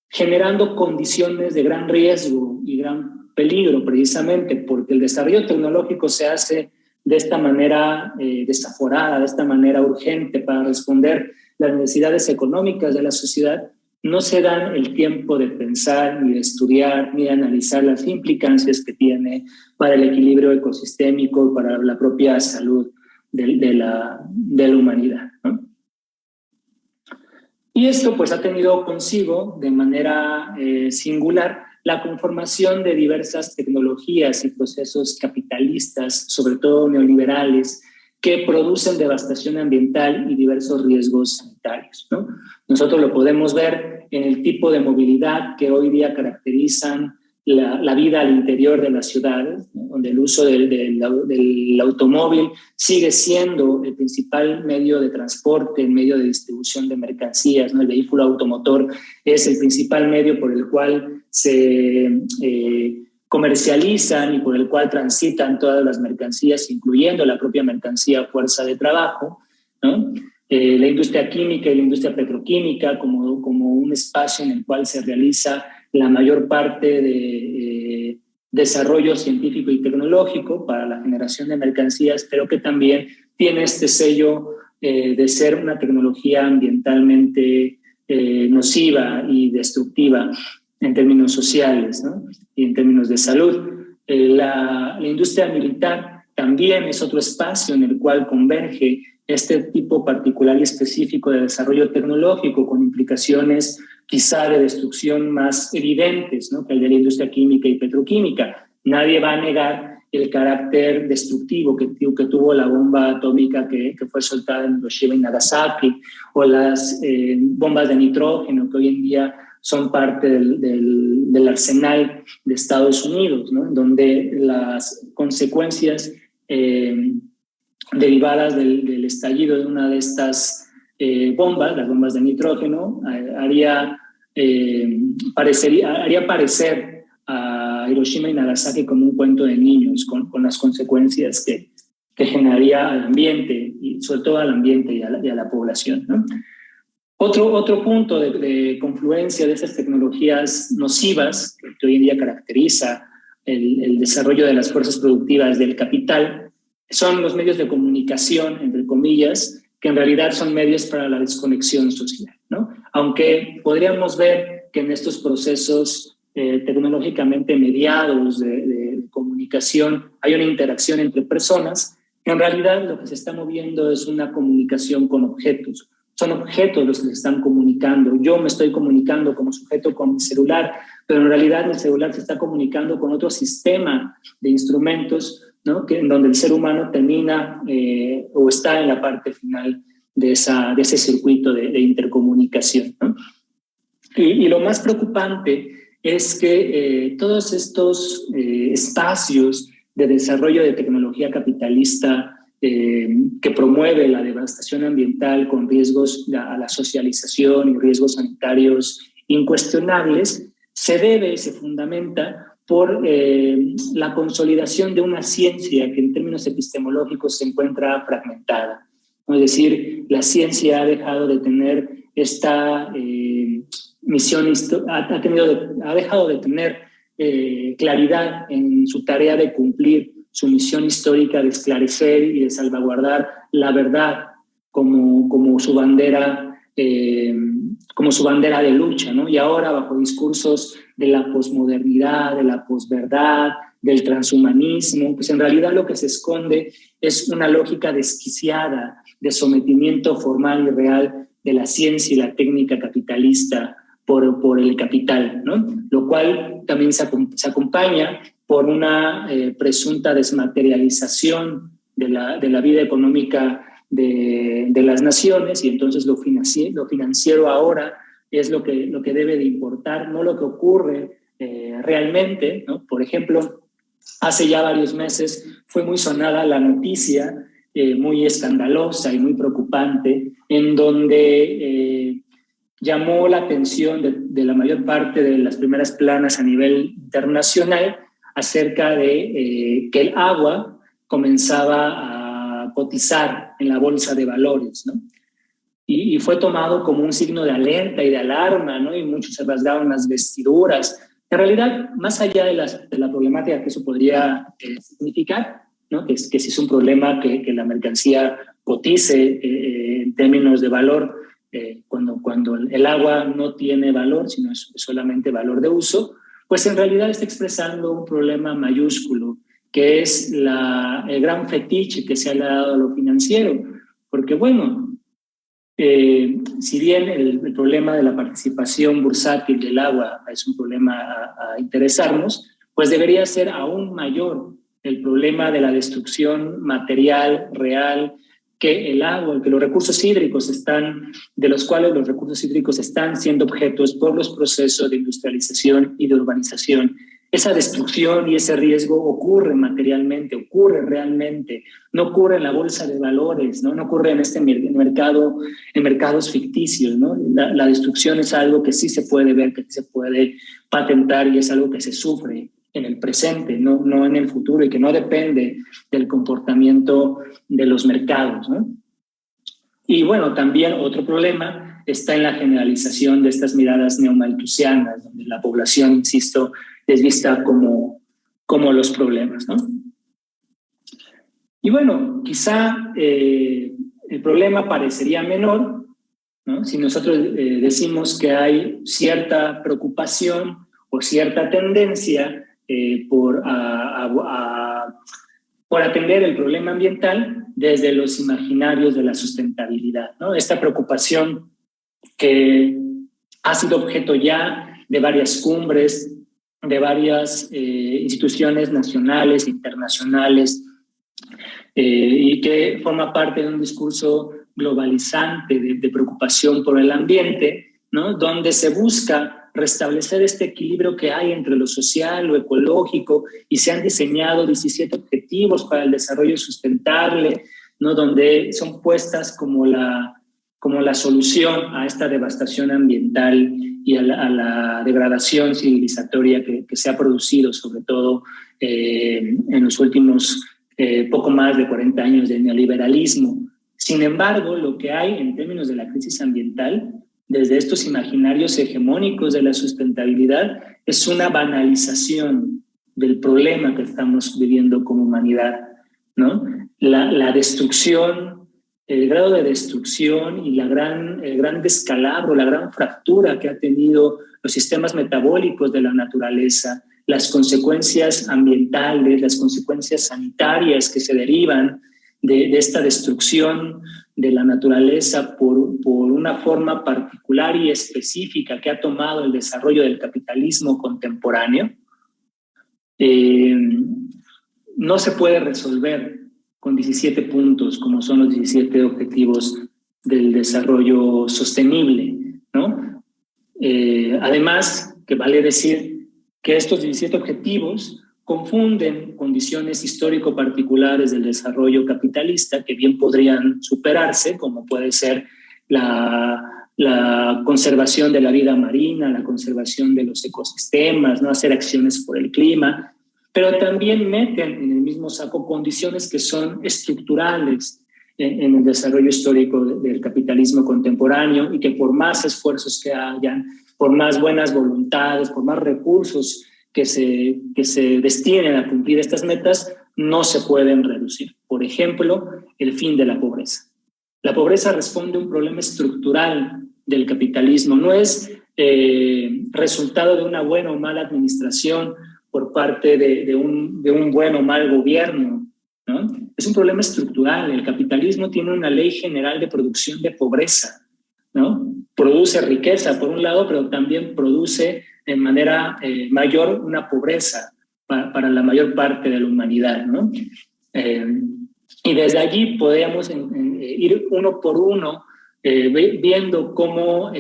generando condiciones de gran riesgo y gran peligro, precisamente porque el desarrollo tecnológico se hace de esta manera desaforada, de esta manera urgente para responder las necesidades económicas de la sociedad. No se dan el tiempo de pensar, ni de estudiar, ni de analizar las implicancias que tiene para el equilibrio ecosistémico y para la propia salud de la humanidad, ¿no? Y esto pues ha tenido consigo de manera singular la conformación de diversas tecnologías y procesos capitalistas, sobre todo neoliberales, que producen devastación ambiental y diversos riesgos sanitarios, ¿no? Nosotros lo podemos ver en el tipo de movilidad que hoy día caracterizan la vida al interior de las ciudades, ¿no? Donde el uso del automóvil sigue siendo el principal medio de transporte, el medio de distribución de mercancías, ¿no? El vehículo automotor es el principal medio por el cual se comercializan y por el cual transitan todas las mercancías, incluyendo la propia mercancía fuerza de trabajo, ¿no? La industria química y la industria petroquímica como un espacio en el cual se realiza la mayor parte de desarrollo científico y tecnológico para la generación de mercancías, pero que también tiene este sello de ser una tecnología ambientalmente nociva y destructiva en términos sociales, ¿no? Y en términos de salud. La industria militar también es otro espacio en el cual converge este tipo particular y específico de desarrollo tecnológico con implicaciones quizá de destrucción más evidentes, ¿no? Que el de la industria química y petroquímica. Nadie va a negar el carácter destructivo que tuvo la bomba atómica que fue soltada en Hiroshima y Nagasaki, o las bombas de nitrógeno que hoy en día son parte del arsenal de Estados Unidos, ¿no? Donde las consecuencias derivadas del estallido de una de estas bombas, las bombas de nitrógeno, haría parecer a Hiroshima y Nagasaki como un cuento de niños, con las consecuencias que generaría al ambiente, y sobre todo al ambiente y a la población, ¿no? Otro punto de confluencia de estas tecnologías nocivas que hoy en día caracteriza el desarrollo de las fuerzas productivas del capital son los medios de comunicación, entre comillas, que en realidad son medios para la desconexión social, ¿no? Aunque podríamos ver que en estos procesos tecnológicamente mediados de comunicación hay una interacción entre personas, en realidad lo que se está moviendo es una comunicación con objetos. Son objetos los que se están comunicando. Yo me estoy comunicando como sujeto con mi celular, pero en realidad mi celular se está comunicando con otro sistema de instrumentos, ¿no? En donde el ser humano termina o está en la parte final de ese circuito de intercomunicación, ¿no? Y lo más preocupante es que todos estos espacios de desarrollo de tecnología capitalista que promueve la devastación ambiental con riesgos a la socialización y riesgos sanitarios incuestionables, se fundamenta por la consolidación de una ciencia que en términos epistemológicos se encuentra fragmentada. Es decir, la ciencia ha dejado de tener esta misión, ha dejado de tener claridad en su tarea de cumplir su misión histórica de esclarecer y de salvaguardar la verdad como su bandera de lucha, ¿no? Y ahora, bajo discursos de la posmodernidad, de la posverdad, del transhumanismo, pues en realidad lo que se esconde es una lógica desquiciada de sometimiento formal y real de la ciencia y la técnica capitalista por el capital, ¿no? Lo cual también se acompaña por una presunta desmaterialización de la vida económica de las naciones, y entonces lo financiero ahora es lo que debe de importar, no lo que ocurre realmente, ¿no? Por ejemplo, hace ya varios meses fue muy sonada la noticia, muy escandalosa y muy preocupante, en donde llamó la atención de la mayor parte de las primeras planas a nivel internacional acerca de que el agua comenzaba a cotizar en la bolsa de valores, ¿no? Y fue tomado como un signo de alerta y de alarma, ¿no? Y muchos se rasgaron las vestiduras. En realidad, más allá de la problemática que eso podría significar, ¿no? Que si es un problema que la mercancía cotice en términos de valor, cuando el agua no tiene valor, sino es solamente valor de uso, pues en realidad está expresando un problema mayúsculo, que es el gran fetiche que se ha dado a lo financiero. Porque bueno, si bien el problema de la participación bursátil del agua es un problema a interesarnos, pues debería ser aún mayor el problema de la destrucción material, real, que el agua, que los recursos hídricos de los cuales los recursos hídricos están siendo objetos por los procesos de industrialización y de urbanización. Esa destrucción y ese riesgo ocurre materialmente, ocurre realmente, no ocurre en la bolsa de valores, no ocurre en este mercado, en mercados ficticios, ¿no? La destrucción es algo que sí se puede ver, que sí se puede patentar y es algo que se sufre en el presente, no en el futuro, y que no depende del comportamiento de los mercados, ¿no? Y bueno, también otro problema está en la generalización de estas miradas neomalthusianas, donde la población, insisto, es vista como los problemas, ¿no? Y bueno, quizá el problema parecería menor, ¿no? Si nosotros decimos que hay cierta preocupación o cierta tendencia por atender el problema ambiental desde los imaginarios de la sustentabilidad, ¿no? Esta preocupación que ha sido objeto ya de varias cumbres, de varias instituciones nacionales, internacionales, y que forma parte de un discurso globalizante de preocupación por el ambiente, ¿no? Donde se busca restablecer este equilibrio que hay entre lo social, lo ecológico, y se han diseñado 17 objetivos para el desarrollo sustentable, ¿no? Donde son puestas como la solución a esta devastación ambiental y a la degradación civilizatoria que se ha producido, sobre todo en los últimos poco más de 40 años de neoliberalismo. Sin embargo, lo que hay en términos de la crisis ambiental, desde estos imaginarios hegemónicos de la sustentabilidad, es una banalización del problema que estamos viviendo como humanidad, ¿no? La destrucción, el grado de destrucción y el gran descalabro, la gran fractura que ha tenido los sistemas metabólicos de la naturaleza, las consecuencias ambientales, las consecuencias sanitarias que se derivan de esta destrucción de la naturaleza por una forma particular y específica que ha tomado el desarrollo del capitalismo contemporáneo, no se puede resolver con 17 puntos, como son los 17 objetivos del desarrollo sostenible, ¿no? Además, que vale decir que estos 17 objetivos confunden condiciones histórico-particulares del desarrollo capitalista que bien podrían superarse, como puede ser la conservación de la vida marina, la conservación de los ecosistemas, ¿no? Hacer acciones por el clima, pero también meten en el mismo saco condiciones que son estructurales en el desarrollo histórico del capitalismo contemporáneo y que por más esfuerzos que hayan, por más buenas voluntades, por más recursos que se destinen a cumplir estas metas, no se pueden reducir. Por ejemplo, el fin de la pobreza. La pobreza responde a un problema estructural del capitalismo, no es resultado de una buena o mala administración por parte de un buen o mal gobierno, ¿no? Es un problema estructural. El capitalismo tiene una ley general de producción de pobreza, ¿no? Produce riqueza por un lado, pero también produce de manera mayor una pobreza para la mayor parte de la humanidad, ¿no? Y desde allí podemos ir uno por uno viendo cómo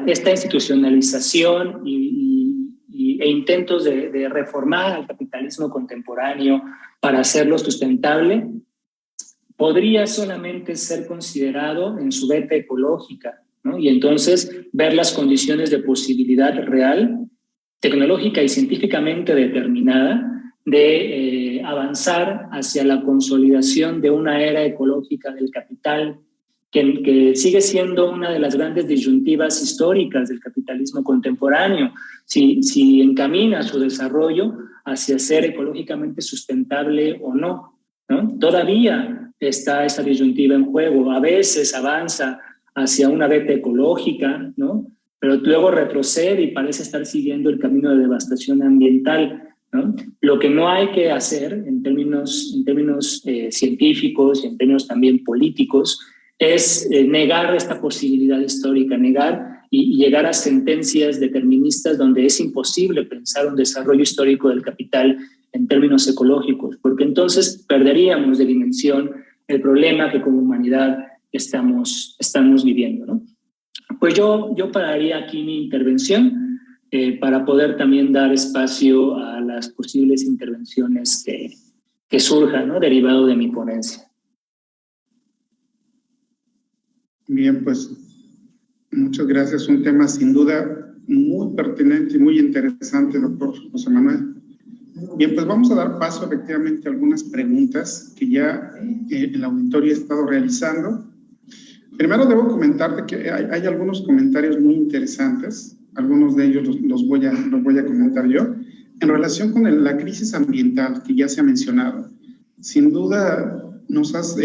esta institucionalización e intentos de reformar al capitalismo contemporáneo para hacerlo sustentable podría solamente ser considerado en su beta ecológica, ¿no? Y entonces ver las condiciones de posibilidad real, tecnológica y científicamente determinada de avanzar hacia la consolidación de una era ecológica del capital que sigue siendo una de las grandes disyuntivas históricas del capitalismo contemporáneo. Si encamina su desarrollo hacia ser ecológicamente sustentable o no, ¿no? Todavía está esa disyuntiva en juego. A veces avanza hacia una beta ecológica, ¿no? Pero luego retrocede y parece estar siguiendo el camino de devastación ambiental, ¿no? Lo que no hay que hacer en términos científicos y en términos también políticos es negar esta posibilidad histórica, negar y llegar a sentencias deterministas donde es imposible pensar un desarrollo histórico del capital en términos ecológicos, porque entonces perderíamos de dimensión el problema que como humanidad estamos viviendo, ¿no? Pues yo pararía aquí mi intervención para poder también dar espacio a las posibles intervenciones que surjan, ¿no? Derivado de mi ponencia. Bien, pues muchas gracias. Un tema sin duda muy pertinente y muy interesante, doctor José Manuel. Bien, pues vamos a dar paso efectivamente a algunas preguntas que ya el auditorio ha estado realizando. Primero debo comentarte que hay algunos comentarios muy interesantes, algunos de ellos los voy a comentar yo, en relación con la crisis ambiental que ya se ha mencionado. Sin duda nos has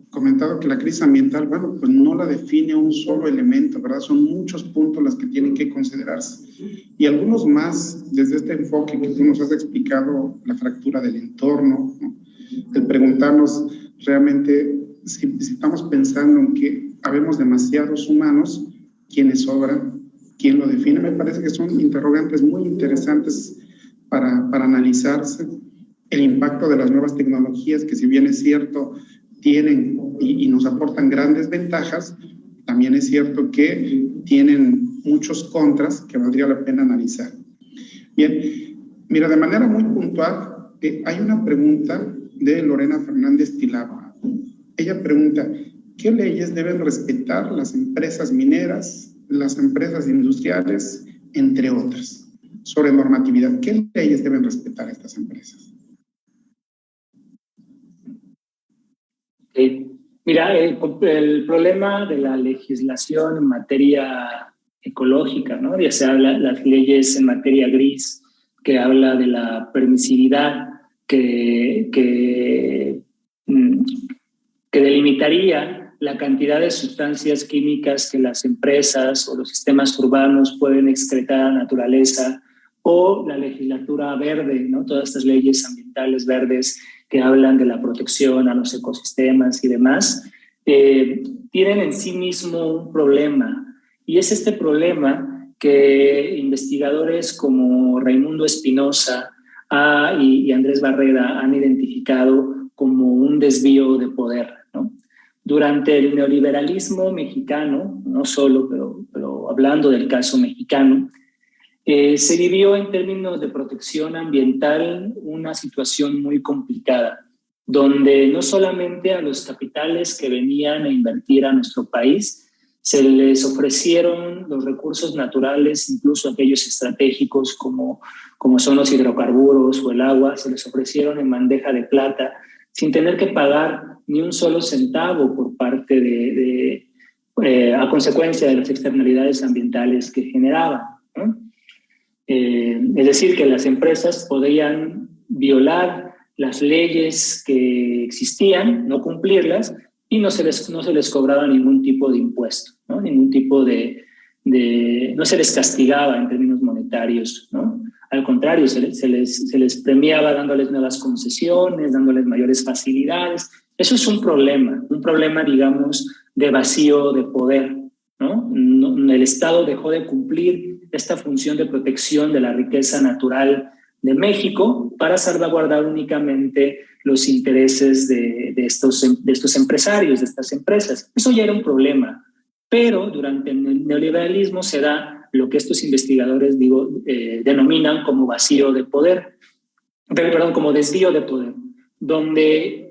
comentado que la crisis ambiental, bueno, pues no la define un solo elemento, ¿verdad? Son muchos puntos los que tienen que considerarse. Y algunos más, desde este enfoque que tú nos has explicado, la fractura del entorno, ¿no? El preguntarnos realmente si estamos pensando en que habemos demasiados humanos, ¿quiénes sobran? ¿Quién lo define? Me parece que son interrogantes muy interesantes para analizarse. El impacto de las nuevas tecnologías, que si bien es cierto, tienen y nos aportan grandes ventajas, también es cierto que tienen muchos contras que valdría la pena analizar. Bien, mira, de manera muy puntual, hay una pregunta de Lorena Fernández Tilaba. Ella pregunta, ¿qué leyes deben respetar las empresas mineras, las empresas industriales, entre otras? Sobre normatividad, ¿qué leyes deben respetar estas empresas? Mira, el problema de la legislación en materia ecológica, ¿no? Ya se habla las leyes en materia gris, que habla de la permisividad que delimitaría la cantidad de sustancias químicas que las empresas o los sistemas urbanos pueden excretar a la naturaleza, o la legislatura verde, ¿no? Todas estas leyes ambientales verdes que hablan de la protección a los ecosistemas y demás, tienen en sí mismo un problema, y es este problema que investigadores como Raimundo Espinosa y Andrés Barreda han identificado como un desvío de poder, ¿no? Durante el neoliberalismo mexicano, no solo, pero hablando del caso mexicano, se vivió en términos de protección ambiental una situación muy complicada, donde no solamente a los capitales que venían a invertir a nuestro país se les ofrecieron los recursos naturales, incluso aquellos estratégicos como son los hidrocarburos o el agua, se les ofrecieron en bandeja de plata, sin tener que pagar ni un solo centavo por parte a consecuencia de las externalidades ambientales que generaban, ¿no? Es decir, que las empresas podían violar las leyes que existían, no cumplirlas, y no se les cobraba ningún tipo de impuesto, ¿no? Ningún tipo no se les castigaba en términos monetarios, ¿no? Al contrario, se les premiaba dándoles nuevas concesiones, dándoles mayores facilidades. Eso es un problema, digamos, de vacío de poder, ¿no? El Estado dejó de cumplir esta función de protección de la riqueza natural de México para salvaguardar únicamente los intereses de estos empresarios, de estas empresas. Eso ya era un problema, pero durante el neoliberalismo se da lo que estos investigadores denominan como vacío de poder, como desvío de poder, donde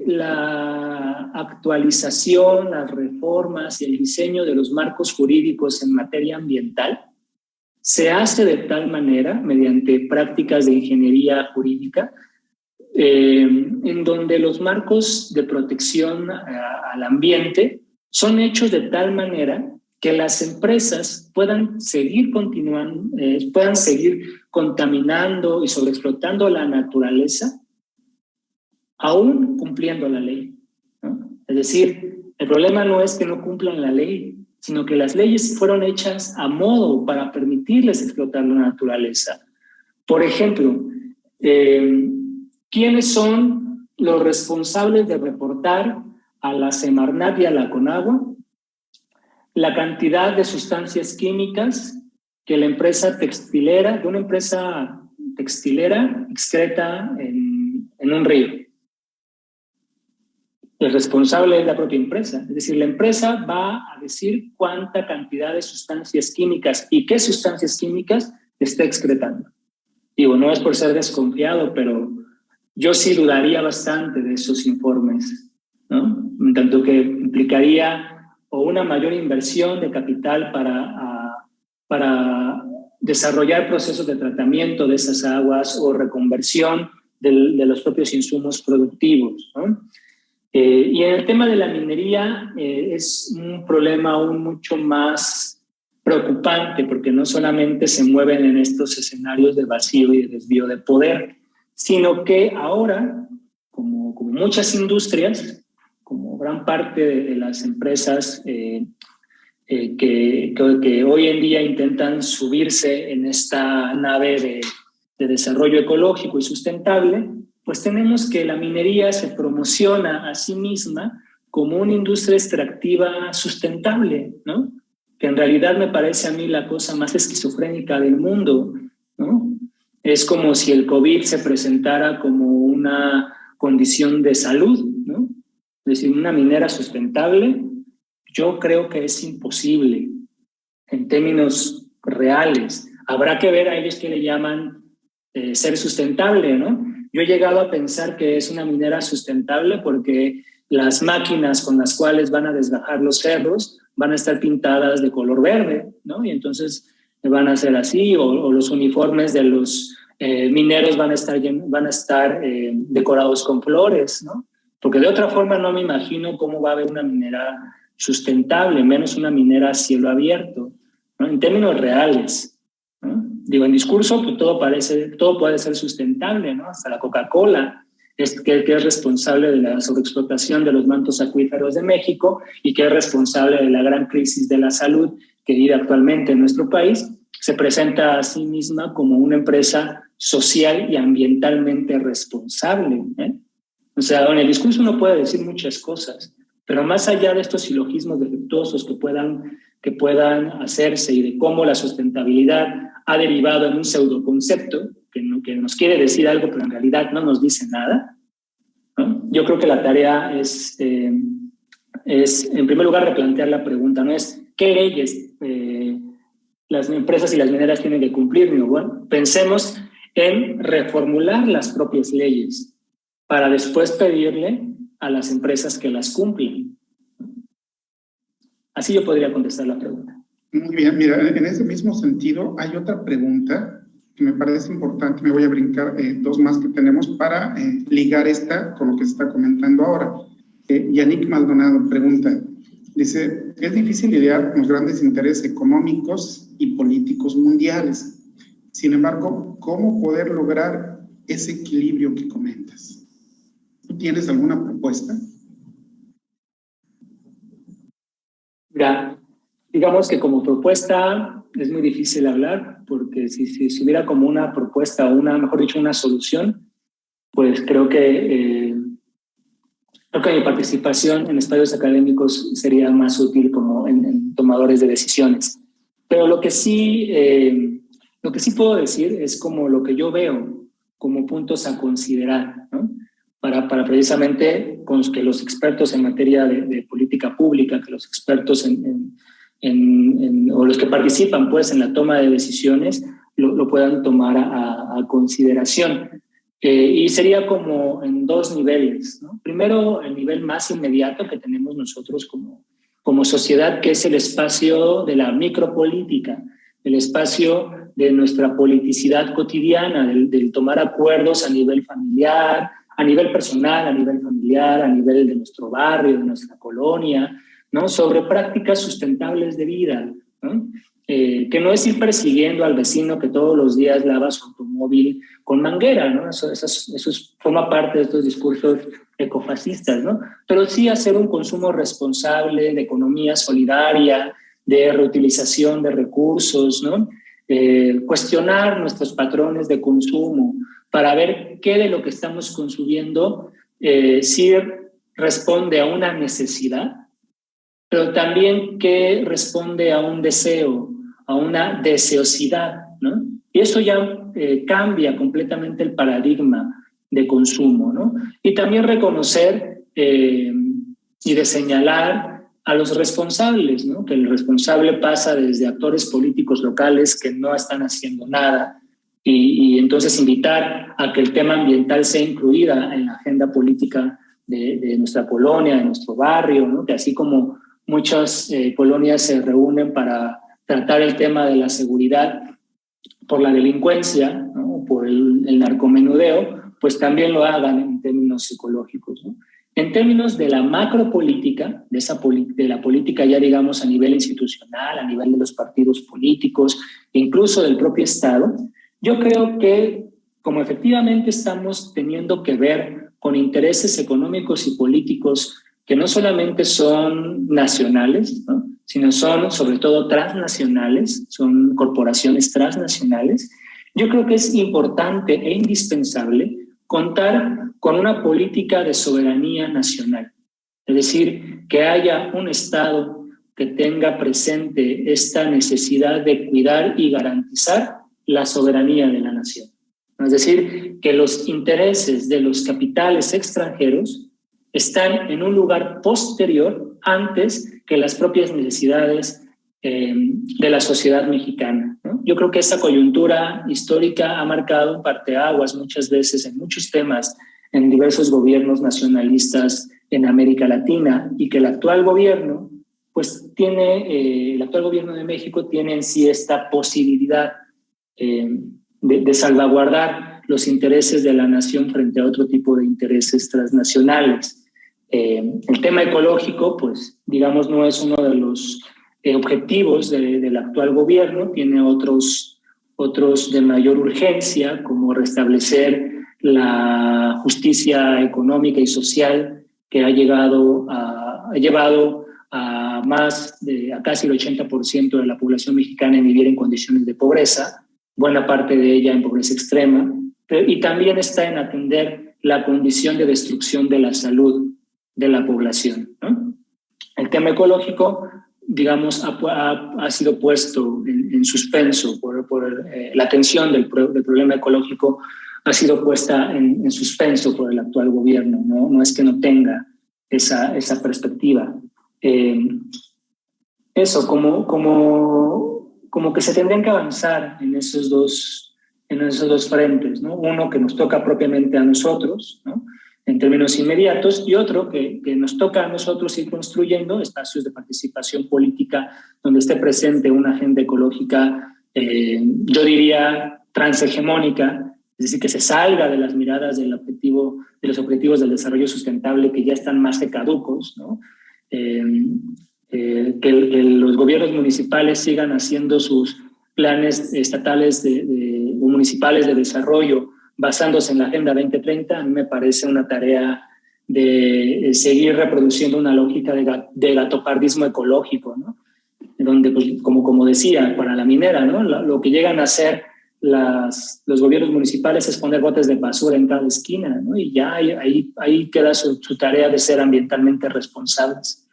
la actualización, las reformas y el diseño de los marcos jurídicos en materia ambiental se hace de tal manera, mediante prácticas de ingeniería jurídica, en donde los marcos de protección al ambiente son hechos de tal manera que las empresas puedan seguir contaminando y sobreexplotando la naturaleza, aún cumpliendo la ley, ¿no? Es decir, el problema no es que no cumplan la ley, sino que las leyes fueron hechas a modo para permitirles explotar la naturaleza. Por ejemplo, ¿quiénes son los responsables de reportar a la Semarnat y a la Conagua la cantidad de sustancias químicas que la empresa textilera, de una empresa textilera, excreta en un río. El responsable es la propia empresa. Es decir, la empresa va a decir cuánta cantidad de sustancias químicas y qué sustancias químicas está excretando. Digo, no es por ser desconfiado, pero yo sí dudaría bastante de esos informes, ¿no? En tanto que implicaría o una mayor inversión de capital para desarrollar procesos de tratamiento de esas aguas o reconversión de los propios insumos productivos, ¿no? Y en el tema de la minería es un problema aún mucho más preocupante, porque no solamente se mueven en estos escenarios de vacío y de desvío de poder, sino que ahora, como muchas industrias, como gran parte de las empresas que hoy en día intentan subirse en esta nave de desarrollo ecológico y sustentable, pues tenemos que la minería se promociona a sí misma como una industria extractiva sustentable, ¿no? Que en realidad me parece a mí la cosa más esquizofrénica del mundo, ¿no? Es como si el COVID se presentara como una condición de salud, ¿no? Es decir, una minera sustentable, yo creo que es imposible en términos reales. Habrá que ver a ellos qué le llaman ser sustentable, ¿no? Yo he llegado a pensar que es una minera sustentable porque las máquinas con las cuales van a desgajar los cerros van a estar pintadas de color verde, ¿no? Y entonces van a ser así, o los uniformes de los mineros van a estar decorados con flores, ¿no? Porque de otra forma no me imagino cómo va a haber una minera sustentable, menos una minera a cielo abierto, ¿no? En términos reales, ¿no? Digo, en discurso pues todo puede ser sustentable, ¿no? Hasta la Coca-Cola, que es responsable de la sobreexplotación de los mantos acuíferos de México y que es responsable de la gran crisis de la salud que vive actualmente en nuestro país, se presenta a sí misma como una empresa social y ambientalmente responsable, ¿eh? O sea, en el discurso uno puede decir muchas cosas, pero más allá de estos silogismos defectuosos que puedan hacerse y de cómo la sustentabilidad ha derivado en un pseudoconcepto que nos quiere decir algo, pero en realidad no nos dice nada, ¿no? Yo creo que la tarea es en primer lugar, replantear la pregunta, no es qué leyes las empresas y las mineras tienen que cumplir, ¿no? Bueno, pensemos en reformular las propias leyes para después pedirle a las empresas que las cumplan. Así yo podría contestar la pregunta. Muy bien, mira, en ese mismo sentido hay otra pregunta que me parece importante, me voy a brincar dos más que tenemos para ligar esta con lo que se está comentando ahora. Yannick Maldonado pregunta, dice, es difícil lidiar con los grandes intereses económicos y políticos mundiales. Sin embargo, ¿cómo poder lograr ese equilibrio que comentas? ¿Tú tienes alguna propuesta? Mira, digamos que como propuesta es muy difícil hablar, porque si hubiera como una propuesta o mejor dicho, una solución, pues creo que mi participación en espacios académicos sería más útil como en tomadores de decisiones. Pero lo que sí puedo decir es como lo que yo veo como puntos a considerar, ¿no? Para precisamente con que los expertos en materia de política pública, que los expertos o los que participan pues en la toma de decisiones lo puedan tomar a consideración. Y sería como en dos niveles, ¿no? Primero, el nivel más inmediato que tenemos nosotros como sociedad, que es el espacio de la micropolítica, el espacio de nuestra politicidad cotidiana, del tomar acuerdos a nivel familiar, a nivel personal, a nivel familiar, a nivel de nuestro barrio, de nuestra colonia, ¿no? Sobre prácticas sustentables de vida, ¿no? Que no es ir persiguiendo al vecino que todos los días lava su automóvil con manguera, ¿no? Eso forma parte de estos discursos ecofascistas, ¿no? Pero sí hacer un consumo responsable, de economía solidaria, de reutilización de recursos, ¿no? Cuestionar nuestros patrones de consumo para ver qué de lo que estamos consumiendo sí responde a una necesidad pero también que responde a un deseo, a una deseosidad, ¿no? Y eso ya cambia completamente el paradigma de consumo, ¿no? Y también reconocer y de señalar a los responsables, ¿no? Que el responsable pasa desde actores políticos locales que no están haciendo nada y entonces invitar a que el tema ambiental sea incluida en la agenda política de nuestra colonia, de nuestro barrio, ¿no? Que así como muchas colonias se reúnen para tratar el tema de la seguridad por la delincuencia, ¿no? Por el narcomenudeo, pues también lo hagan en términos psicológicos, ¿no? En términos de la macropolítica, de la política ya digamos a nivel institucional, a nivel de los partidos políticos, incluso del propio Estado, yo creo que como efectivamente estamos teniendo que ver con intereses económicos y políticos que no solamente son nacionales, ¿no? Sino son sobre todo transnacionales, son corporaciones transnacionales, yo creo que es importante e indispensable contar con una política de soberanía nacional. Es decir, que haya un Estado que tenga presente esta necesidad de cuidar y garantizar la soberanía de la nación. Es decir, que los intereses de los capitales extranjeros están en un lugar posterior antes que las propias necesidades de la sociedad mexicana, ¿no? Yo creo que esta coyuntura histórica ha marcado un parteaguas muchas veces en muchos temas en diversos gobiernos nacionalistas en América Latina y que el actual gobierno, pues el actual gobierno de México tiene en sí esta posibilidad de salvaguardar los intereses de la nación frente a otro tipo de intereses transnacionales. El tema ecológico, pues, digamos, no es uno de los objetivos del actual gobierno, tiene otros de mayor urgencia, como restablecer la justicia económica y social que ha llevado a casi el 80% de la población mexicana en vivir en condiciones de pobreza, buena parte de ella en pobreza extrema, y también está en atender la condición de destrucción de la salud de la población, ¿no? El tema ecológico, digamos, ha sido puesto en suspenso por la atención del problema ecológico ha sido puesta en suspenso por el actual gobierno, ¿no? No es que no tenga esa perspectiva. Eso, como que se tendrían que avanzar en esos dos frentes, ¿no? Uno que nos toca propiamente a nosotros, ¿no? En términos inmediatos, y otro que nos toca a nosotros ir construyendo espacios de participación política donde esté presente una agenda ecológica, yo diría, transhegemónica, es decir, que se salga de las miradas de los objetivos del desarrollo sustentable que ya están más que caducos, ¿no? Que los gobiernos municipales sigan haciendo sus planes estatales o municipales de desarrollo basándose en la Agenda 2030, a mí me parece una tarea de seguir reproduciendo una lógica de gatopardismo ecológico, ¿no? Donde, pues, como decía, para la minera, ¿no? Lo que llegan a hacer los gobiernos municipales es poner botes de basura en cada esquina, ¿no? Y ya ahí queda su tarea de ser ambientalmente responsables.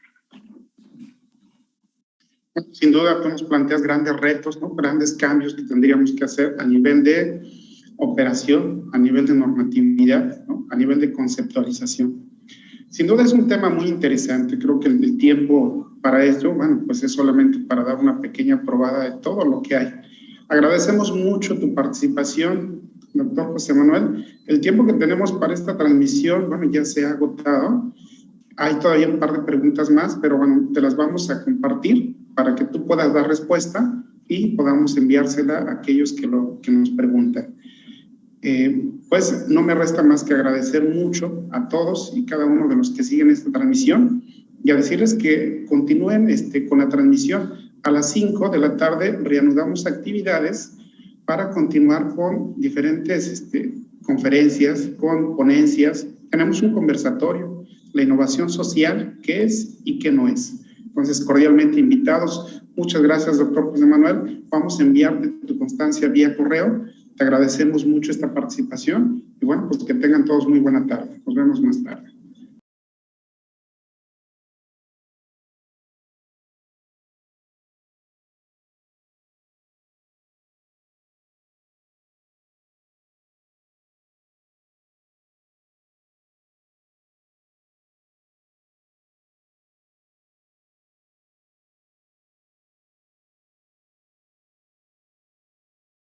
Sin duda, tú nos planteas grandes retos, ¿no? Grandes cambios que tendríamos que hacer a nivel de operación, a nivel de normatividad, ¿no? A nivel de conceptualización. Sin duda es un tema muy interesante. Creo que el tiempo para esto, bueno, pues es solamente para dar una pequeña probada de todo lo que hay. Agradecemos mucho tu participación, doctor José Manuel. El tiempo que tenemos para esta transmisión, bueno, ya se ha agotado. Hay todavía un par de preguntas más, pero bueno, te las vamos a compartir para que tú puedas dar respuesta y podamos enviársela a aquellos que nos preguntan. Pues no me resta más que agradecer mucho a todos y cada uno de los que siguen esta transmisión y a decirles que continúen con la transmisión. A las 5 de la tarde reanudamos actividades para continuar con diferentes conferencias, con ponencias. Tenemos un conversatorio, la innovación social, qué es y qué no es. Entonces, cordialmente invitados. Muchas gracias, doctor José Manuel. Vamos a enviarte tu constancia vía correo. Te agradecemos mucho esta participación y bueno, pues que tengan todos muy buena tarde. Nos vemos más tarde.